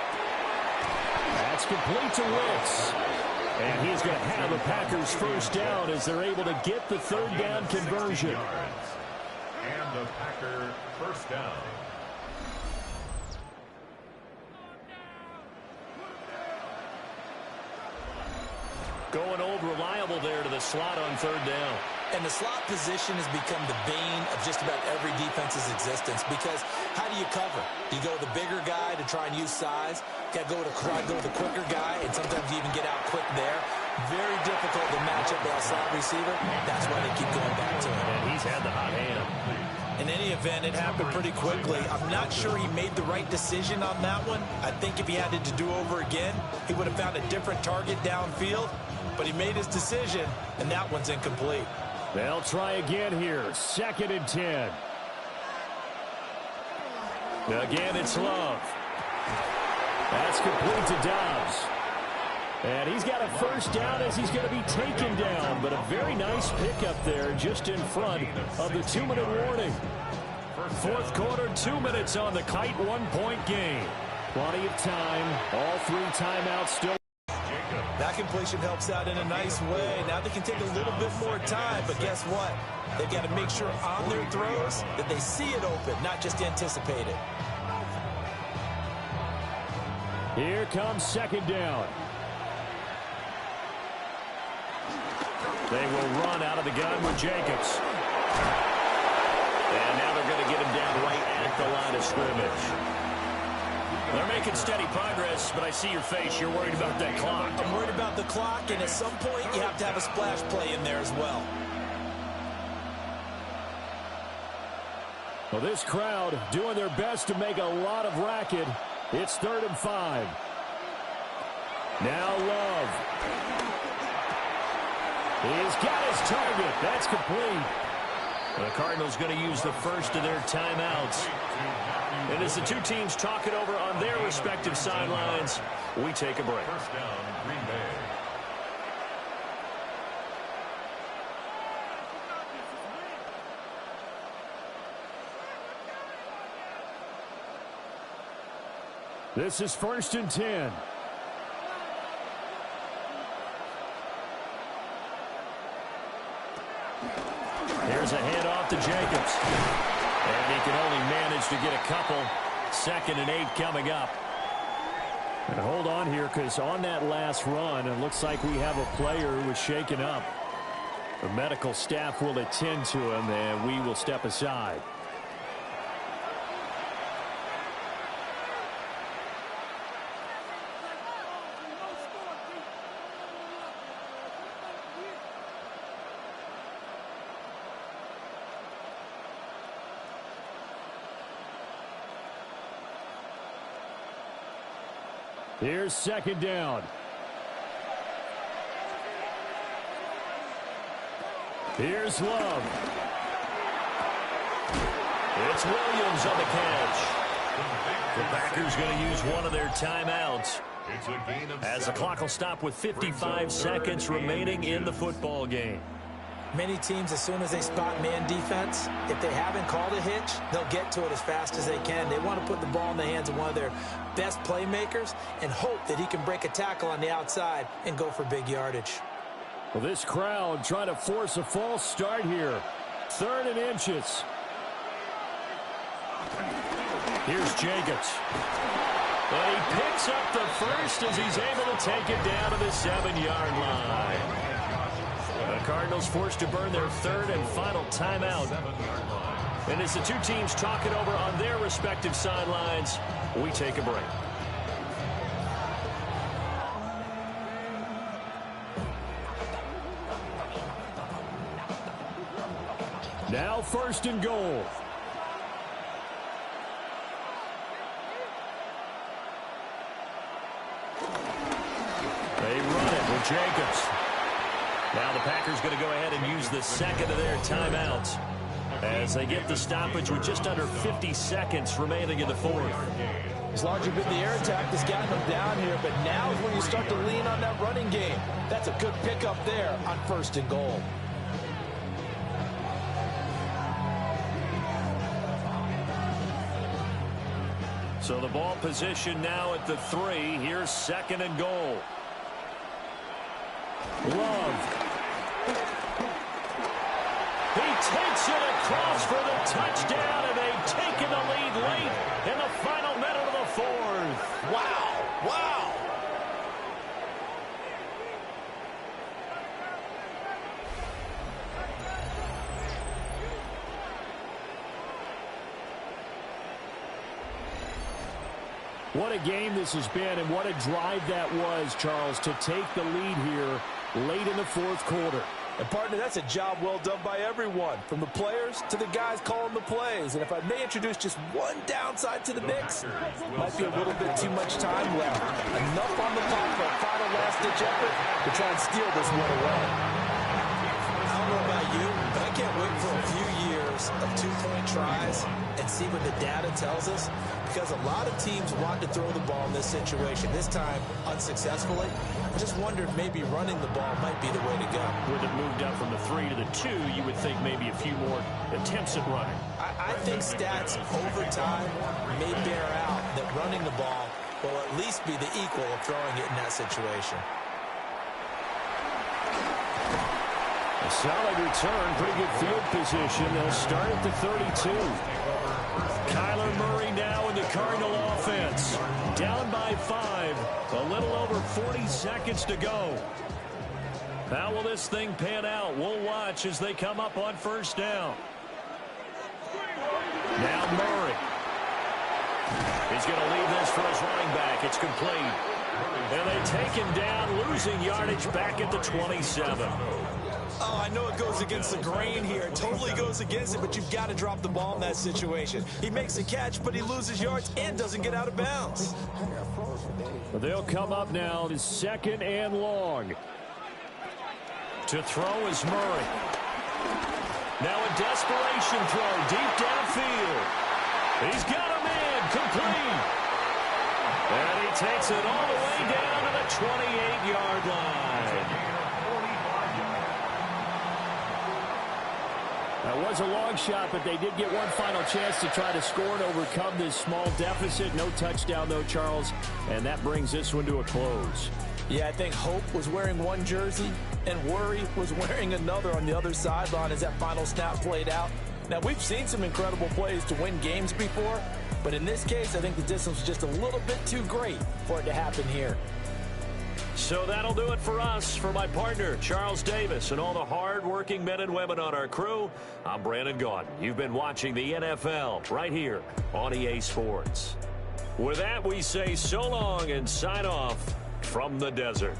That's complete to Wicks. And he's going to have a Packers first down as they're able to get the 3rd down conversion. And the Packer first down. Going old reliable there to the slot on 3rd down. And the slot position has become the bane of just about every defense's existence because how do you cover? Do you go with the bigger guy to try and use size? Got to go with the quicker guy, and sometimes you even get out quick there. Very difficult to match up with a slot receiver. That's why they keep going back to him. And he's had the hot hand. In any event, it happened pretty quickly. I'm not sure he made the right decision on that one. I think if he had it to do over again, he would have found a different target downfield. But he made his decision, and that one's incomplete. They'll try again here. 2nd and 10. Again, it's Love. That's complete to Dobbs. And he's got a first down as he's going to be taken down. But a very nice pickup there just in front of the 2-minute warning. 4th quarter, 2 minutes on the kite, 1-point game. Plenty of time. All 3 timeouts still. That completion helps out in a nice way. Now they can take a little bit more time, but guess what? They've got to make sure on their throws that they see it open, not just anticipate it. Here comes 2nd down. They will run out of the gun with Jacobs. And now they're going to get him down right at the line of scrimmage. They're making steady progress, but I see your face. You're worried about that clock. I'm worried about the clock, and at some point you have to have a splash play in there as well. Well, this crowd doing their best to make a lot of racket. It's 3rd and 5. Now Love. He's got his target. That's complete. The Cardinals going to use the first of their timeouts. And as the two teams talk it over on their respective sidelines, we take a break. First down, Green Bay. This is 1st and 10. Here's a handoff to Jacobs. And he can only manage to get a couple. 2nd and 8 coming up. And hold on here, because on that last run, it looks like we have a player who was shaken up. The medical staff will attend to him, and we will step aside. Here's 2nd down. Here's Love. It's Williams on the catch. The Packers going to use one of their timeouts as the clock will stop with 55 seconds remaining in the football game. Many teams, as soon as they spot man defense, if they haven't called a hitch, they'll get to it as fast as they can. They want to put the ball in the hands of one of their best playmakers and hope that he can break a tackle on the outside and go for big yardage. Well, this crowd trying to force a false start here. 3rd and inches. Here's Jacobs. And he picks up the first as he's able to take it down to the 7-yard line. The Cardinals forced to burn their 3rd and final timeout. And as the two teams talk it over on their respective sidelines, we take a break. Now 1st and goal. Jacobs. Now the Packers going to go ahead and use the second of their timeouts as they get the stoppage with just under 50 seconds remaining in the fourth. It's largely been the air attack that's gotten them down here, but now is when you start to lean on that running game. That's a good pickup there on 1st and goal. So the ball position now at the 3. Here's 2nd and goal. Love. He takes it across for the touchdown, and they've taken the lead late in the final minute of the 4th. Wow. Wow. What a game this has been, and what a drive that was, Charles, to take the lead here late in the 4th quarter. And, partner, that's a job well done by everyone, from the players to the guys calling the plays. And if I may introduce just one downside to the mix, might be a little bit too much time left. Enough on the clock for a final last-ditch effort to try and steal this one away. I don't know about you, but I can't wait for a few years of 2-point tries and see what the data tells us, because a lot of teams want to throw the ball in this situation, this time unsuccessfully. I just wondered maybe running the ball might be the way to go. With it moved up from the 3 to the 2, you would think maybe a few more attempts at running. I think stats over time may bear out that running the ball will at least be the equal of throwing it in that situation. A solid return, pretty good field position. They'll start at the 32. Kyler Murray now in the Cardinal offense. Down by 5. A little over 40 seconds to go. How will this thing pan out? We'll watch as they come up on 1st down. Now Murray. He's going to leave this for his running back. It's complete. And they take him down, losing yardage back at the 27. Oh, I know it goes against the grain here. It totally goes against it, but you've got to drop the ball in that situation. He makes a catch, but he loses yards and doesn't get out of bounds. They'll come up now to 2nd and long. To throw is Murray. Now a desperation throw deep downfield. He's got him in, complete. And he takes it all the way down to the 28-yard line. That was a long shot, but they did get one final chance to try to score and overcome this small deficit. No touchdown, though, Charles, and that brings this one to a close. Yeah, I think hope was wearing one jersey and worry was wearing another on the other sideline as that final snap played out. Now, we've seen some incredible plays to win games before, but in this case, I think the distance was just a little bit too great for it to happen here. So that'll do it for us. For my partner, Charles Davis, and all the hard-working men and women on our crew, I'm Brandon Gaudin. You've been watching the NFL right here on EA Sports. With that, we say so long and sign off from the desert.